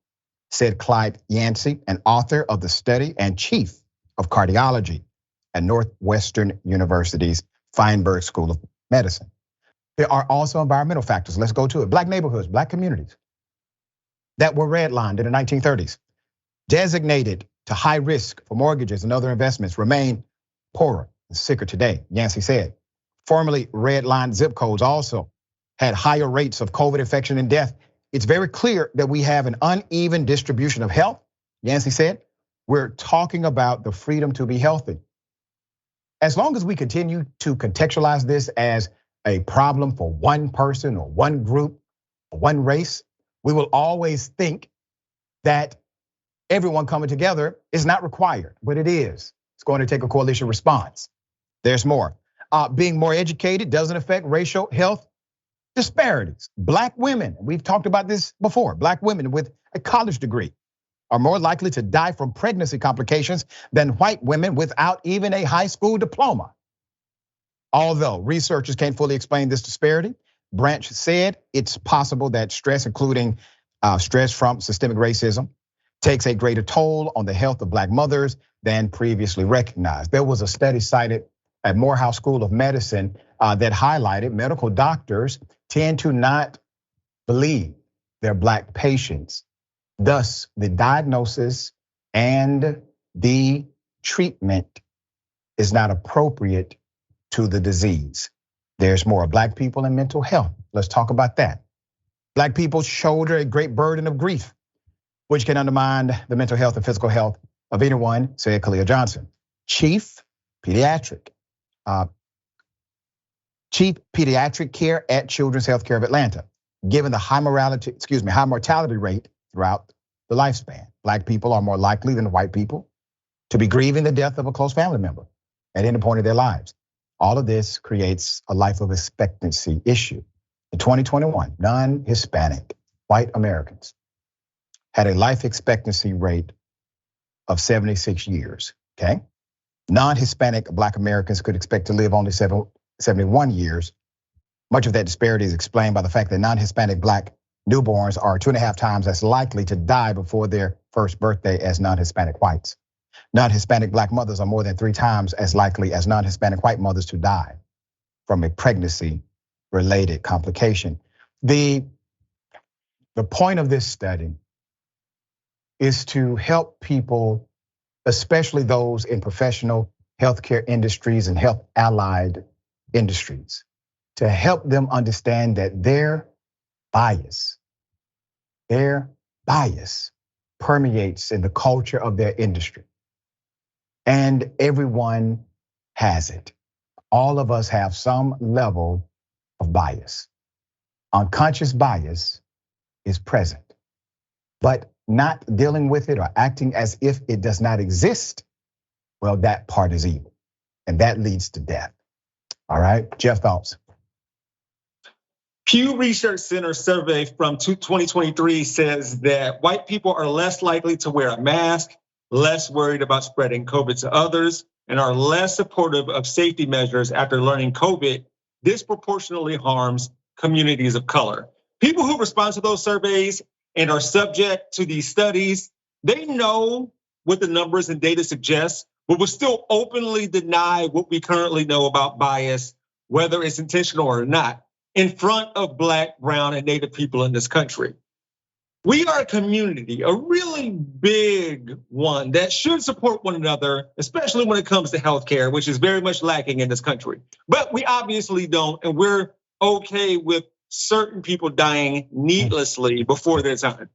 said Clyde Yancey, an author of the study and chief of cardiology at Northwestern University's Feinberg School of Medicine. There are also environmental factors. Let's go to it. Black neighborhoods, Black communities that were redlined in the 1930s, designated to high risk for mortgages and other investments, remain poorer and sicker today, Yancey said. Formerly redlined zip codes also had higher rates of COVID infection and death. It's very clear that we have an uneven distribution of health, Yancey said. We're talking about the freedom to be healthy. As long as we continue to contextualize this as a problem for one person or one group or one race, we will always think that everyone coming together is not required, but it is. It's going to take a coalition response. There's more. Being more educated doesn't affect racial health disparities. Black women, we've talked about this before, Black women with a college degree are more likely to die from pregnancy complications than white women without even a high school diploma. Although researchers can't fully explain this disparity, Branch said it's possible that stress, including stress from systemic racism, takes a greater toll on the health of Black mothers than previously recognized. There was a study cited at Morehouse School of Medicine that highlighted medical doctors tend to not believe their Black patients. Thus, the diagnosis and the treatment is not appropriate to the disease. There's more Black people and mental health. Let's talk about that. Black people shoulder a great burden of grief, which can undermine the mental health and physical health of anyone, said Kalia Johnson, Chief Pediatric Care at Children's Healthcare of Atlanta. Given the high mortality rate throughout the lifespan, Black people are more likely than white people to be grieving the death of a close family member at any point of their lives. All of this creates a life of expectancy issue. In 2021, non-Hispanic white Americans had a life expectancy rate of 76 years, okay? Non-Hispanic Black Americans could expect to live only 71 years. Much of that disparity is explained by the fact that non-Hispanic Black newborns are 2.5 times as likely to die before their first birthday as non-Hispanic whites. Non-Hispanic Black mothers are more than 3 times as likely as non-Hispanic white mothers to die from a pregnancy-related complication. The point of this study is to help people, especially those in professional healthcare industries and health allied industries, to help them understand that their bias permeates in the culture of their industry. And everyone has it. All of us have some level of bias. Unconscious bias is present, but not dealing with it or acting as if it does not exist, well, that part is evil. And that leads to death. All right, Jeff, thoughts? Pew Research Center survey from 2023 says that white people are less likely to wear a mask, less worried about spreading COVID to others, and are less supportive of safety measures after learning COVID disproportionately harms communities of color. People who respond to those surveys and are subject to these studies, they know what the numbers and data suggest, but will still openly deny what we currently know about bias, whether it's intentional or not, in front of Black, brown, and Native people in this country. We are a community, a really big one that should support one another, especially when it comes to healthcare, which is very much lacking in this country. But we obviously don't, and we're okay with certain people dying needlessly before their time.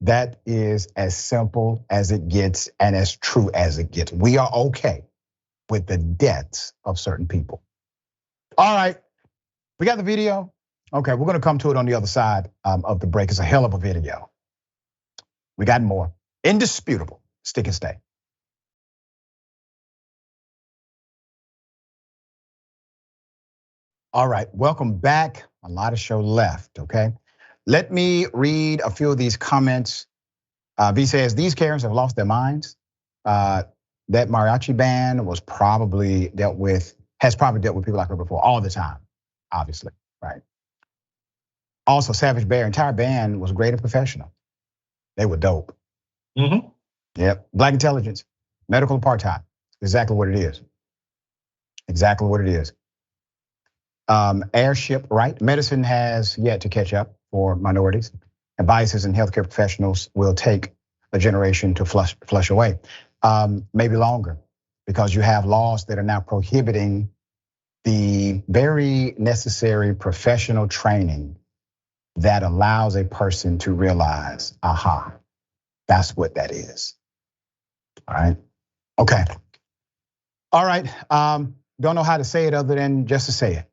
That is as simple as it gets and as true as it gets. We are okay with the deaths of certain people. All right, we got the video. Okay, we're gonna come to it on the other side of the break. It's a hell of a video. We got more. Indisputable. Stick and stay. All right, welcome back. A lot of show left, okay? Let me read a few of these comments. V says, these Karens have lost their minds. That mariachi band has probably dealt with people like her before all the time, obviously, right? Also, Savage Bear, entire band was great and professional. They were dope. Yep, Black intelligence, medical apartheid, exactly what it is. Exactly what it is. Airship, right? Medicine has yet to catch up for minorities, and biases in healthcare professionals will take a generation to flush away, maybe longer, because you have laws that are now prohibiting the very necessary professional training that allows a person to realize, aha, that's what that is. All right, okay. All right, don't know how to say it other than just to say it.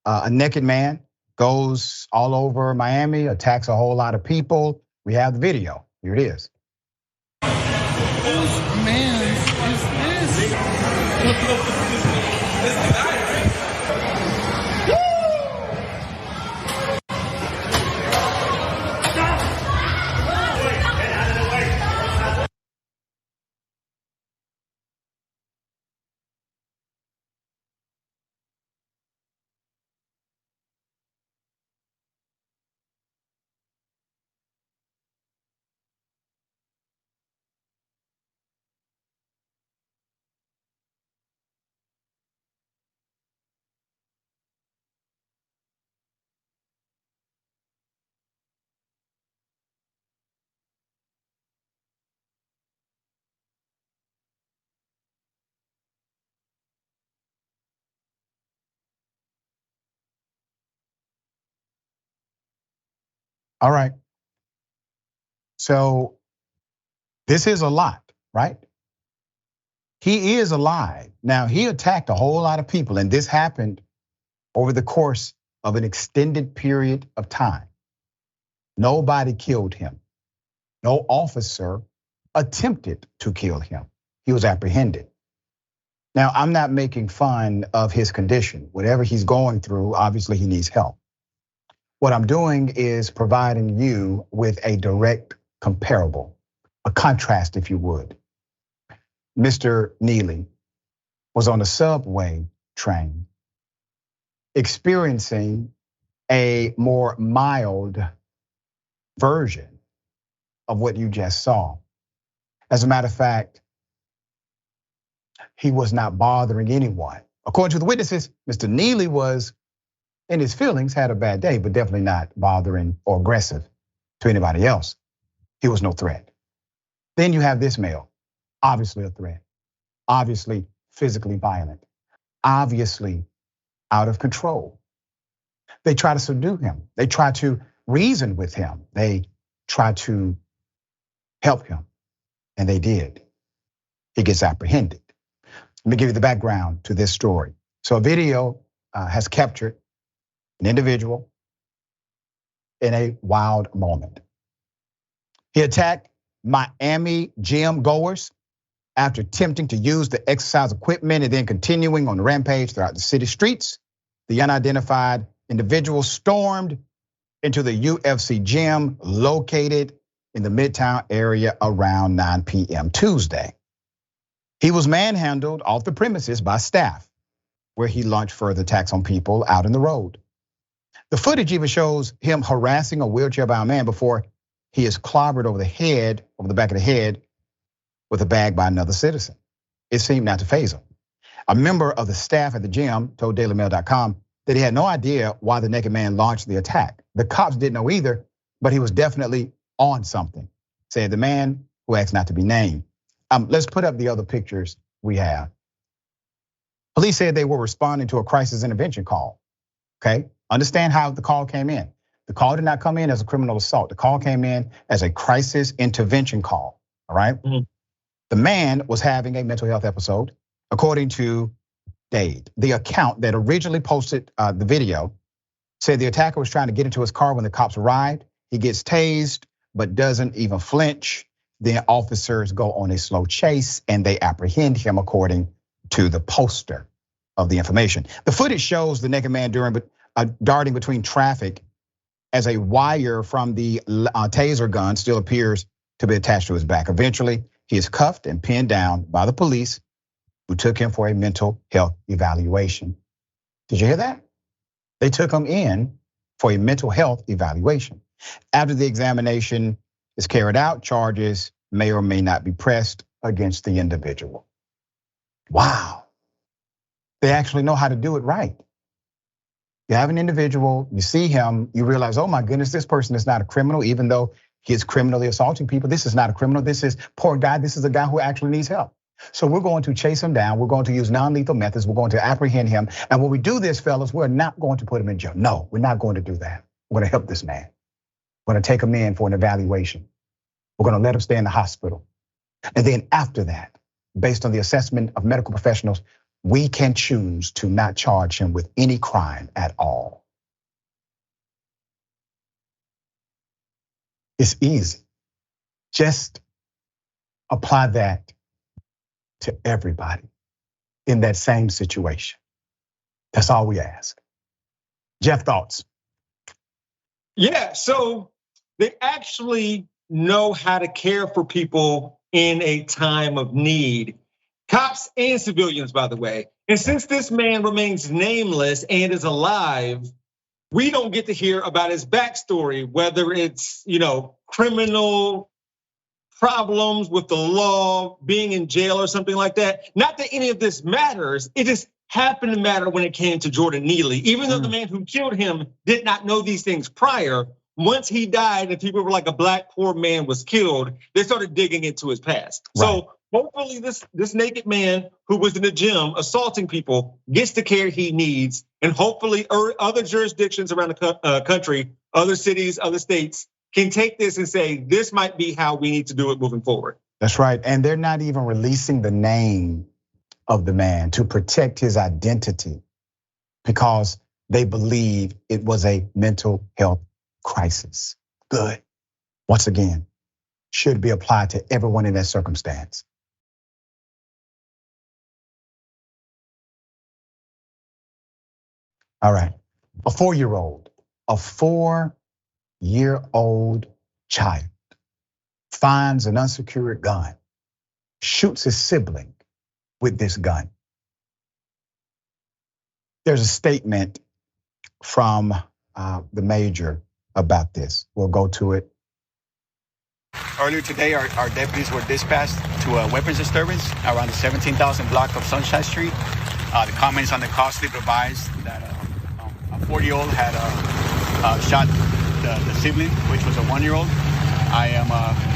A naked man goes all over Miami, attacks a whole lot of people. We have the video. Here it is. Whose man is this? All right. So this is a lot, right? He is alive. Now, he attacked a whole lot of people, and this happened over the course of an extended period of time. Nobody killed him. No officer attempted to kill him. He was apprehended. Now, I'm not making fun of his condition. Whatever he's going through, obviously he needs help. What I'm doing is providing you with a direct comparable, a contrast, if you would. Mr. Neely was on a subway train experiencing a more mild version of what you just saw. As a matter of fact, he was not bothering anyone. According to the witnesses, Mr. Neely was in his feelings, had a bad day, but definitely not bothering or aggressive to anybody else. He was no threat. Then you have this male, obviously a threat, obviously physically violent, obviously out of control. They try to subdue him. They try to reason with him. They try to help him, and they did. He gets apprehended. Let me give you the background to this story. So a video has captured an individual in a wild moment. He attacked Miami gym goers after attempting to use the exercise equipment and then continuing on the rampage throughout the city streets. The unidentified individual stormed into the UFC gym located in the Midtown area around 9 p.m. Tuesday. He was manhandled off the premises by staff, where he launched further attacks on people out in the road. The footage even shows him harassing a wheelchair-bound man before he is clobbered over the back of the head with a bag by another citizen. It seemed not to faze him. A member of the staff at the gym told DailyMail.com that he had no idea why the naked man launched the attack. The cops didn't know either, but he was definitely on something, said the man who asked not to be named. Let's put up the other pictures we have. Police said they were responding to a crisis intervention call, okay? Understand how the call came in. The call did not come in as a criminal assault. The call came in as a crisis intervention call, all right? Mm-hmm. The man was having a mental health episode, according to Dade. The account that originally posted the video said the attacker was trying to get into his car when the cops arrived. He gets tased, but doesn't even flinch. Then officers go on a slow chase and they apprehend him, according to the poster of the information. The footage shows the naked man darting between traffic as a wire from the taser gun still appears to be attached to his back. Eventually, he is cuffed and pinned down by the police, who took him for a mental health evaluation. Did you hear that? They took him in for a mental health evaluation. After the examination is carried out, charges may or may not be pressed against the individual. Wow. They actually know how to do it right. You have an individual, you see him, you realize, oh my goodness, this person is not a criminal, even though he is criminally assaulting people. This is not a criminal, this is poor guy, this is a guy who actually needs help. So we're going to chase him down, we're going to use non-lethal methods, we're going to apprehend him. And when we do this, fellas, we're not going to put him in jail. No, we're not going to do that. We're gonna help this man. We're gonna take him in for an evaluation. We're gonna let him stay in the hospital. And then after that, based on the assessment of medical professionals, we can choose to not charge him with any crime at all. It's easy. Just apply that to everybody in that same situation. That's all we ask. Jeff, thoughts? Yeah, so they actually know how to care for people in a time of need. Cops and civilians, by the way. And since this man remains nameless and is alive, we don't get to hear about his backstory, whether it's, criminal problems with the law, being in jail or something like that. Not that any of this matters, it just happened to matter when it came to Jordan Neely. Even though the man who killed him did not know these things prior, once he died and people were like, a black poor man was killed, they started digging into his past. Right. So hopefully this naked man who was in the gym assaulting people gets the care he needs, and hopefully other jurisdictions around the country, other cities, other states can take this and say, this might be how we need to do it moving forward. That's right, and they're not even releasing the name of the man to protect his identity because they believe it was a mental health crisis. Good. Once again, should be applied to everyone in that circumstance. All right, a 4-year-old child finds an unsecured gun, shoots his sibling with this gun. There's a statement from the major about this. We'll go to it. Earlier today, our deputies were dispatched to a weapons disturbance around the 17,000 block of Sunshine Street. The comments on the call slip advised that a 40-year-old had shot the sibling, which was a 1-year-old. I am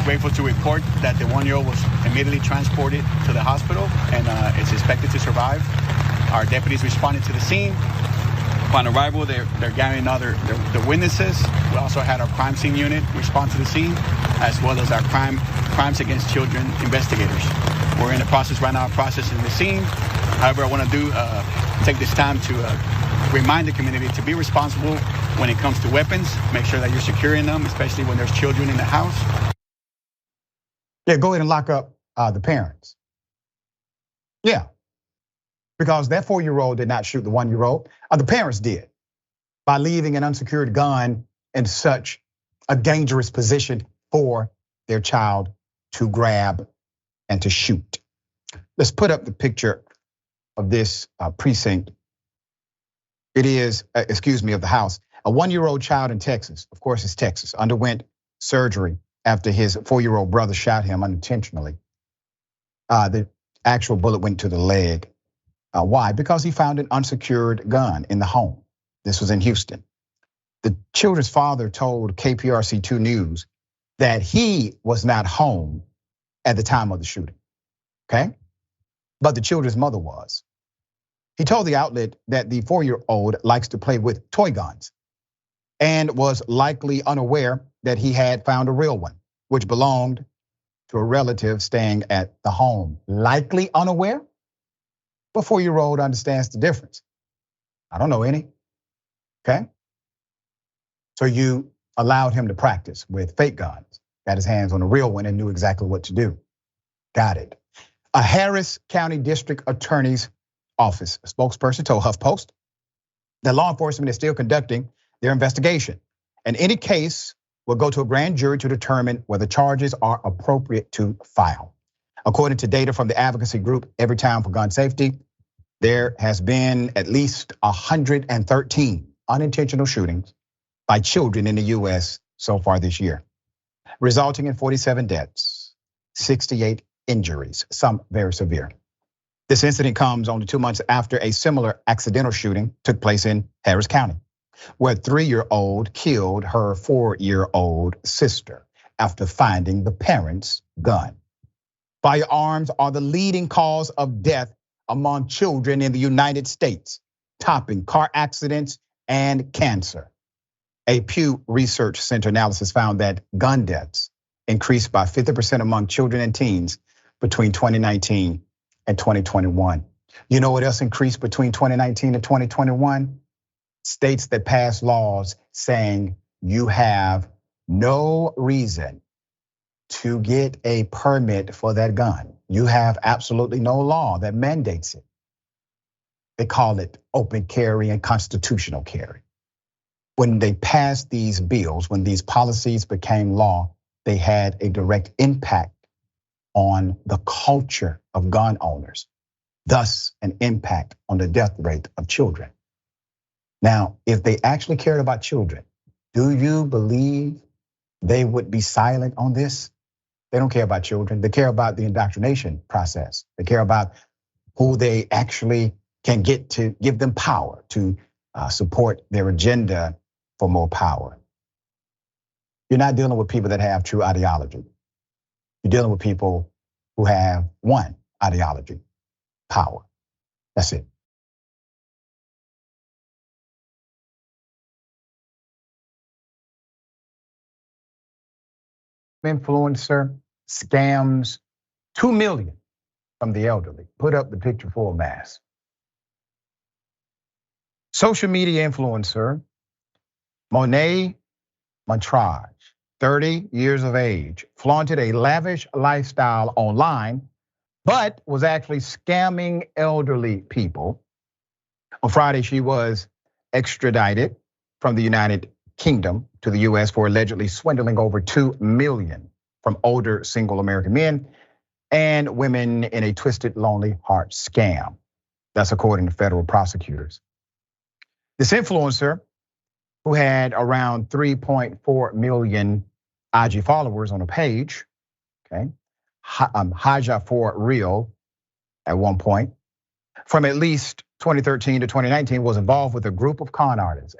grateful to report that the 1-year-old was immediately transported to the hospital and is expected to survive. Our deputies responded to the scene, Upon arrival, they're gathering the witnesses. We also had our crime scene unit respond to the scene, as well as our crimes against children investigators. We're in the process right now of processing the scene. However, I want to take this time to remind the community to be responsible when it comes to weapons. Make sure that you're securing them, especially when there's children in the house. Yeah, go ahead and lock up the parents. Yeah, because that 4-year-old did not shoot the 1-year-old. The parents did, by leaving an unsecured gun in such a dangerous position for their child to grab and to shoot. Let's put up the picture of this precinct. It is, of the house. A 1-year-old child in Texas, of course it's Texas, underwent surgery after his 4-year-old brother shot him unintentionally. The actual bullet went to the leg. Why? Because he found an unsecured gun in the home. This was in Houston. The children's father told KPRC2 News that he was not home at the time of the shooting, okay? But the children's mother was. He told the outlet that the 4-year-old likes to play with toy guns and was likely unaware that he had found a real one, which belonged to a relative staying at the home. Likely unaware? But 4-year-old understands the difference. I don't know any, okay? So you allowed him to practice with fake guns, got his hands on a real one and knew exactly what to do. Got it. A Harris County District Attorney's Office spokesperson told HuffPost that law enforcement is still conducting their investigation, and any case will go to a grand jury to determine whether charges are appropriate to file. According to data from the advocacy group Everytown for Gun Safety, there has been at least 113 unintentional shootings by children in the US so far this year, resulting in 47 deaths, 68 injuries, some very severe. This incident comes only 2 months after a similar accidental shooting took place in Harris County, where a 3-year-old killed her 4-year-old sister after finding the parents' gun. Firearms are the leading cause of death among children in the United States, topping car accidents and cancer. A Pew Research Center analysis found that gun deaths increased by 50% among children and teens between 2019 and 2021. You know what else increased between 2019 and 2021? States that passed laws saying you have no reason to get a permit for that gun. You have absolutely no law that mandates it. They call it open carry and constitutional carry. When they passed these bills, when these policies became law, they had a direct impact on the culture of gun owners, thus an impact on the death rate of children. Now, if they actually cared about children, do you believe they would be silent on this? They don't care about children. They care about the indoctrination process. They care about who they actually can get to give them power to support their agenda for more power. You're not dealing with people that have true ideology. You're dealing with people who have one ideology, power. That's it. Influencer scams 2 million from the elderly. Put up the picture for a mass. Social media influencer Monet Montrage, 30 years of age, flaunted a lavish lifestyle online, but was actually scamming elderly people. On Friday, she was extradited from the United Kingdom to the US for allegedly swindling over 2 million from older single American men and women in a twisted, lonely heart scam. That's according to federal prosecutors. This influencer, who had around 3.4 million IG followers on a page, okay, Haja for Real at one point, from at least 2013 to 2019 was involved with a group of con artists,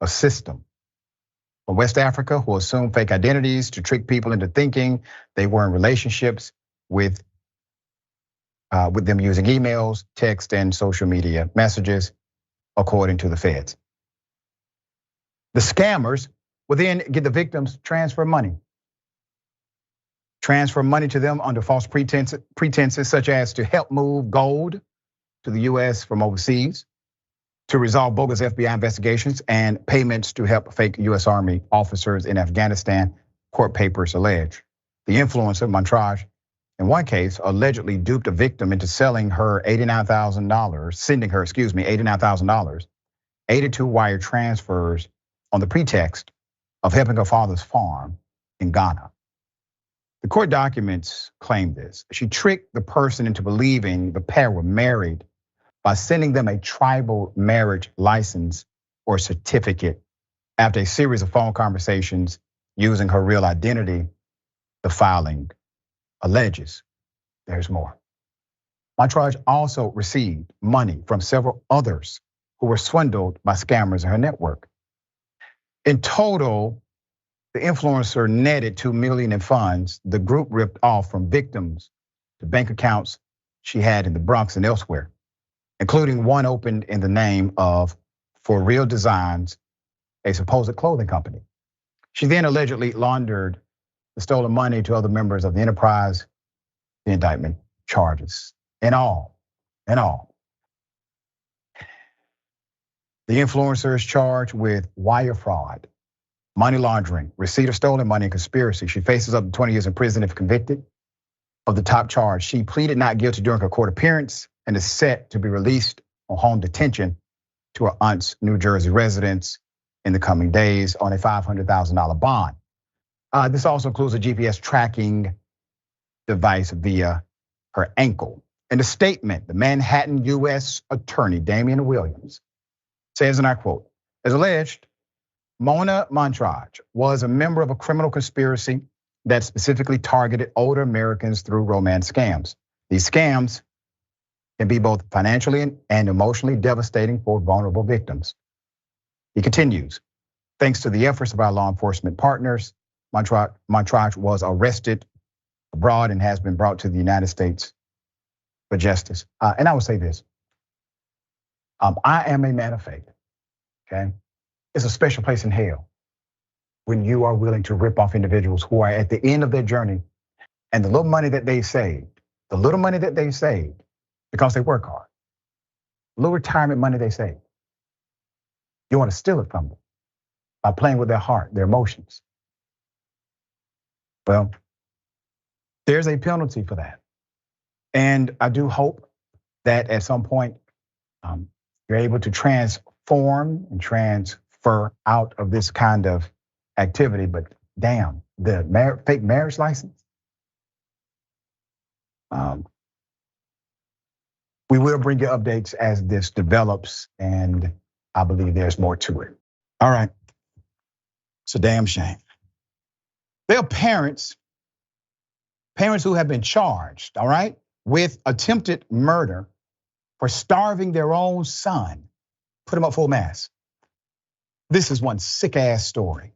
a system from West Africa who assumed fake identities to trick people into thinking they were in relationships with them using emails, text, and social media messages. according to the feds. The scammers will then get the victims transfer money to them under false pretenses such as to help move gold to the US from overseas, to resolve bogus FBI investigations, and payments to help fake US Army officers in Afghanistan, court papers allege. The influencer, Montrage, in one case, allegedly duped a victim into sending her $89,000, 82 wire transfers on the pretext of helping her father's farm in Ghana. The court documents claim this. She tricked the person into believing the pair were married by sending them a tribal marriage license or certificate after a series of phone conversations using her real identity. The filing alleges. There's more. Montrage also received money from several others who were swindled by scammers in her network. In total, the influencer netted $2 million in funds the group ripped off from victims to bank accounts she had in the Bronx and elsewhere, including one opened in the name of For Real Designs, a supposed clothing company. She then allegedly laundered the stolen money to other members of the enterprise. The indictment charges. In all, the influencer is charged with wire fraud, money laundering, receipt of stolen money, and conspiracy. She faces up to 20 years in prison if convicted of the top charge. She pleaded not guilty during her court appearance and is set to be released on home detention to her aunt's New Jersey residence in the coming days on a $500,000 bond. This also includes a GPS tracking device via her ankle. In a statement, the Manhattan US Attorney Damian Williams says, and I quote, as alleged, Mona Montrage was a member of a criminal conspiracy that specifically targeted older Americans through romance scams. These scams can be both financially and emotionally devastating for vulnerable victims. He continues, thanks to the efforts of our law enforcement partners, Montrage was arrested abroad and has been brought to the United States for justice. And I will say this, I am a man of faith, okay? It's a special place in hell when you are willing to rip off individuals who are at the end of their journey and the little money that they saved, because they work hard, little retirement money they saved. You want to steal it from them by playing with their heart, their emotions. Well, there's a penalty for that. And I do hope that at some point you're able to transform and transfer out of this kind of activity. But damn, the fake marriage license. We will bring you updates as this develops, and I believe there's more to it. All right, it's a damn shame. There are parents who have been charged, all right, with attempted murder for starving their own son. Put him up full mass. This is one sick ass story.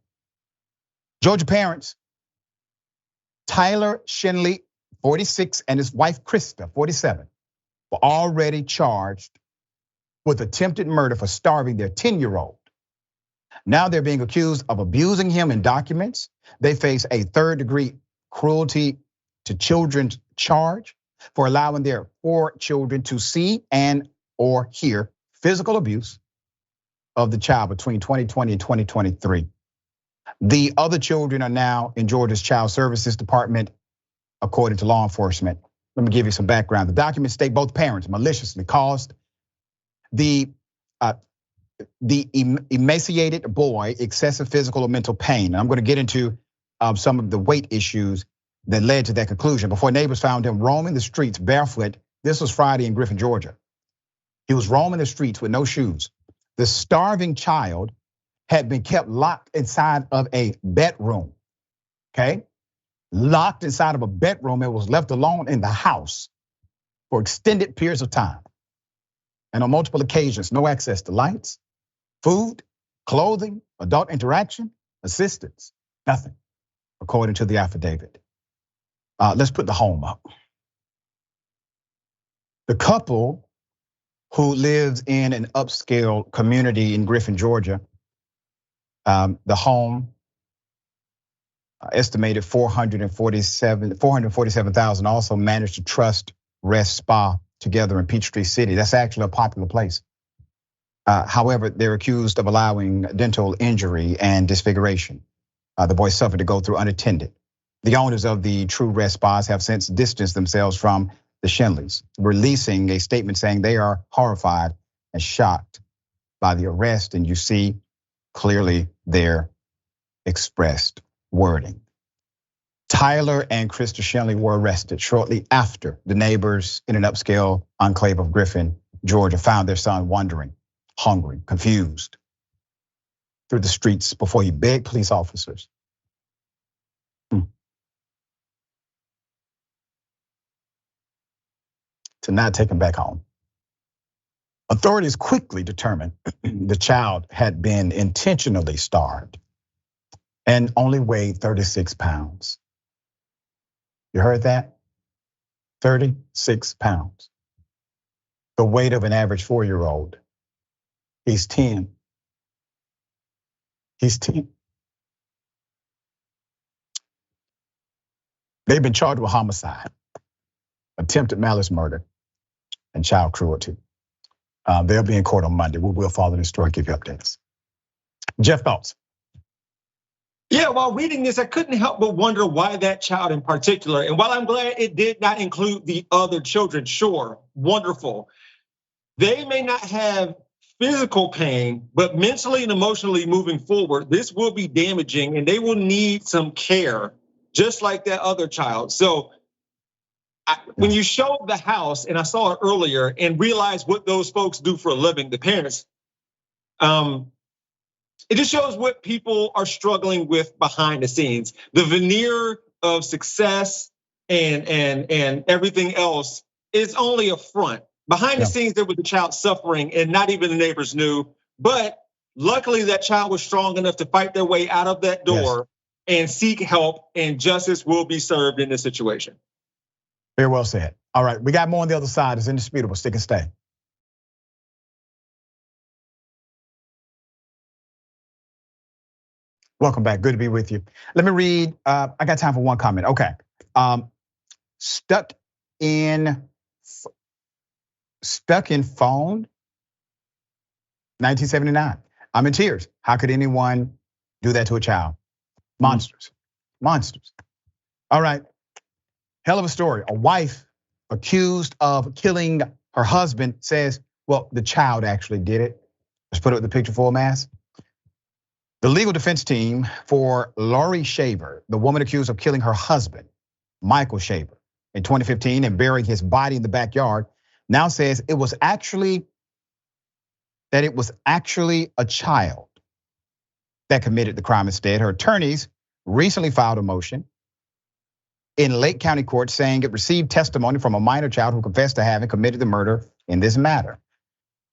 Georgia parents, Tyler Shenley, 46, and his wife Krista, 47, were already charged with attempted murder for starving their 10-year-old. Now they're being accused of abusing him in documents. They face a third-degree cruelty to children charge for allowing their 4 children to see and or hear physical abuse of the child between 2020 and 2023. The other children are now in Georgia's Child Services Department, according to law enforcement. Let me give you some background. The documents state both parents maliciously caused the emaciated boy excessive physical or mental pain. And I'm going to get into some of the weight issues that led to that conclusion before neighbors found him roaming the streets barefoot. This was Friday in Griffin, Georgia. He was roaming the streets with no shoes. The starving child had been kept locked inside of a bedroom, okay? Locked inside of a bedroom and was left alone in the house for extended periods of time. And on multiple occasions, no access to lights, food, clothing, adult interaction, assistance, nothing, according to the affidavit. Let's put the home up. The couple who lives in an upscale community in Griffin, Georgia. The home, estimated $447,000, also managed to trust Rest Spa together in Peachtree City. That's actually a popular place. However, they're accused of allowing dental injury and disfiguration. The boy suffered to go through unattended. The owners of the True Rest Spas have since distanced themselves from the Shenleys, releasing a statement saying they are horrified and shocked by the arrest. And you see clearly their expressed wording. Tyler and Krista Shenley were arrested shortly after the neighbors in an upscale enclave of Griffin, Georgia, found their son wandering, hungry, confused through the streets before he begged police officers to not take him back home. Authorities quickly determined the child had been intentionally starved and only weighed 36 pounds. You heard that? 36 pounds. The weight of an average 4-year-old. He's 10. He's 10. They've been charged with homicide, attempted malice murder, and child cruelty. They'll be in court on Monday. We will follow this story, give you updates. Jeff, thoughts? Yeah, while reading this, I couldn't help but wonder why that child in particular. And while I'm glad it did not include the other children, sure, wonderful. They may not have physical pain, but mentally and emotionally moving forward, this will be damaging and they will need some care, just like that other child. So when you showed the house, and I saw it earlier and realized what those folks do for a living, the parents, it just shows what people are struggling with behind the scenes. The veneer of success and everything else is only a front. Behind the scenes, there was a child suffering and not even the neighbors knew. But luckily that child was strong enough to fight their way out of that door and seek help, and justice will be served in this situation. Very well said. All right, we got more on the other side. It's indisputable. Stick and stay. Welcome back. Good to be with you. Let me read. I got time for one comment. Okay. Stuck in phone. 1979. I'm in tears. How could anyone do that to a child? Monsters. Monsters. All right. Hell of a story. A wife accused of killing her husband says, well, the child actually did it. Let's put it with the picture full mass. The legal defense team for Lori Shaver, the woman accused of killing her husband, Michael Shaver, in 2015 and burying his body in the backyard, now says it was actually a child that committed the crime instead. Her attorneys recently filed a motion in Lake County Court saying it received testimony from a minor child who confessed to having committed the murder in this matter.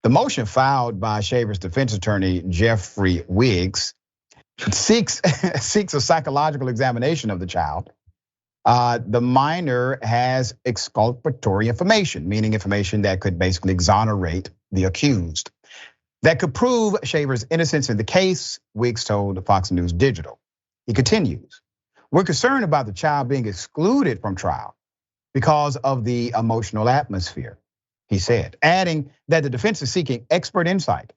The motion filed by Shaver's defense attorney, Jeffrey Wiggs, seeks a psychological examination of the child. The minor has exculpatory information, meaning information that could basically exonerate the accused, that could prove Shaver's innocence in the case, Wiggs told Fox News Digital. He continues, we're concerned about the child being excluded from trial because of the emotional atmosphere, he said, adding that the defense is seeking expert insight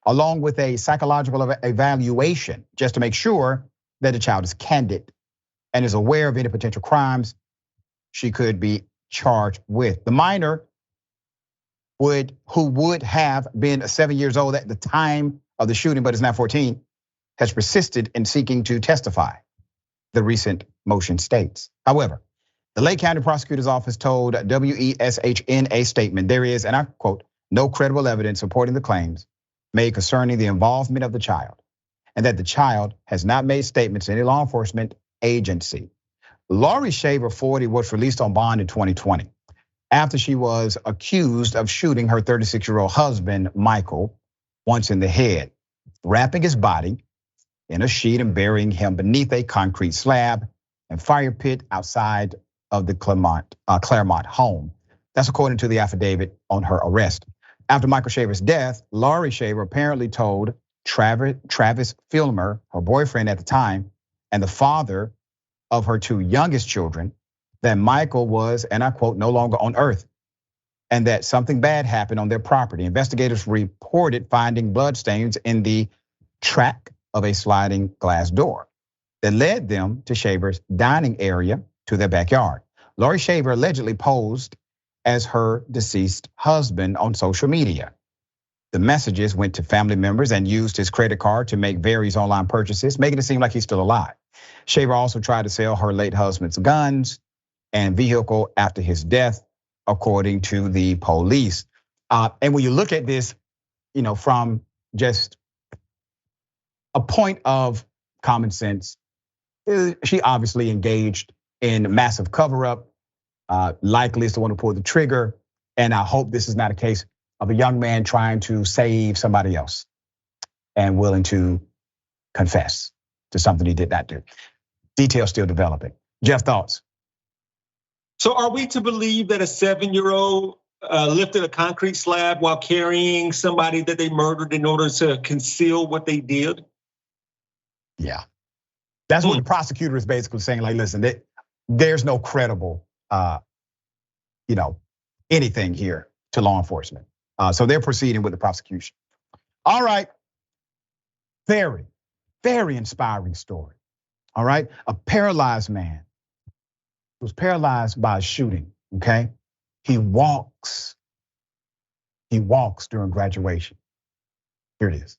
along with a psychological evaluation just to make sure that the child is candid and is aware of any potential crimes she could be charged with. The minor who would have been 7 years old at the time of the shooting, but is now 14, has persisted in seeking to testify, the recent motion states. However, the Lake County Prosecutor's Office told WESH in a statement, there is, and I quote, no credible evidence supporting the claims made concerning the involvement of the child, and that the child has not made statements to any law enforcement agency. Lori Shaver, 40, was released on bond in 2020 after she was accused of shooting her 36-year-old husband, Michael, once in the head, wrapping his body in a sheet and burying him beneath a concrete slab and fire pit outside of the Claremont home. That's according to the affidavit on her arrest. After Michael Shaver's death, Laurie Shaver apparently told Travis Filmer, her boyfriend at the time, and the father of her two youngest children, that Michael was, and I quote, no longer on earth, and that something bad happened on their property. Investigators reported finding bloodstains in the track of a sliding glass door that led them to Shaver's dining area to their backyard. Laurie Shaver allegedly posed as her deceased husband on social media. The messages went to family members and used his credit card to make various online purchases, making it seem like he's still alive. Shaver also tried to sell her late husband's guns and vehicle after his death, according to the police. And when you look at this, from just a point of common sense, she obviously engaged in massive cover-up, likely is the one who pulled the trigger. And I hope this is not a case of a young man trying to save somebody else and willing to confess to something he did not do. Details still developing. Jeff, thoughts? So are we to believe that a 7-year-old lifted a concrete slab while carrying somebody that they murdered in order to conceal what they did? Yeah. That's what the prosecutor is basically saying, like, listen, there's no credible, anything here to law enforcement. So they're proceeding with the prosecution. All right, very, very inspiring story. All right, a paralyzed man was paralyzed by a shooting, okay? He walks during graduation. Here it is.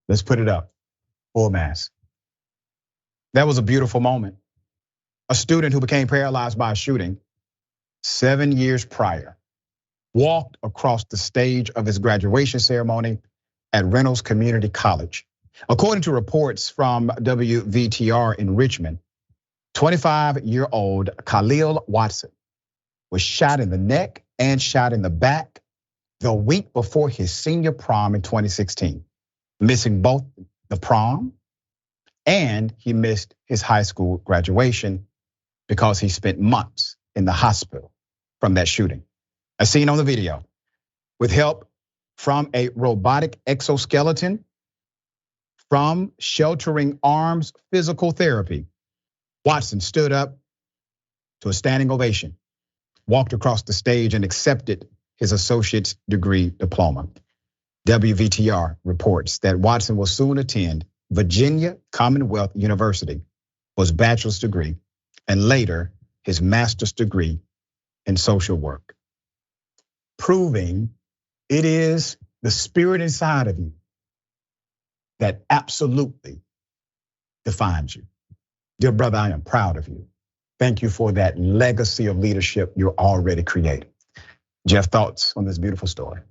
Let's put it up, full mass. That was a beautiful moment. A student who became paralyzed by a shooting 7 years prior walked across the stage of his graduation ceremony at Reynolds Community College. According to reports from WVTR in Richmond, 25-year-old Khalil Watson was shot in the neck and shot in the back the week before his senior prom in 2016. Missing both the prom and he missed his high school graduation because he spent months in the hospital from that shooting. As seen on the video, with help from a robotic exoskeleton, from Sheltering Arms Physical Therapy, Watson stood up to a standing ovation, walked across the stage and accepted his associate's degree diploma. WVTR reports that Watson will soon attend Virginia Commonwealth University for his bachelor's degree and later his master's degree in social work, proving it is the spirit inside of you that absolutely defines you. Dear brother, I am proud of you. Thank you for that legacy of leadership you're already creating. Jeff, thoughts on this beautiful story?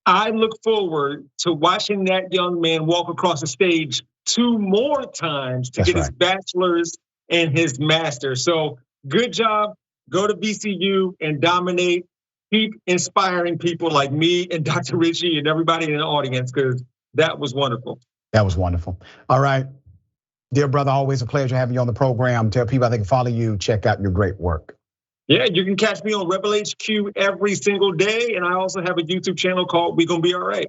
I look forward to watching that young man walk across the stage 2 more times to get his bachelor's and his master's. So good job. Go to VCU and dominate. Keep inspiring people like me and Dr. Richey and everybody in the audience, because that was wonderful. That was wonderful. All right. Dear brother, always a pleasure having you on the program. Tell people how they can follow you, check out your great work. Yeah, you can catch me on Rebel HQ every single day. And I also have a YouTube channel called We Gonna Be All Right.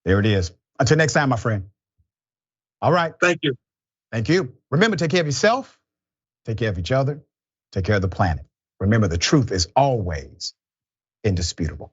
There it is. Until next time, my friend. All right. Thank you. Thank you. Remember, take care of yourself, take care of each other, take care of the planet. Remember, the truth is always indisputable.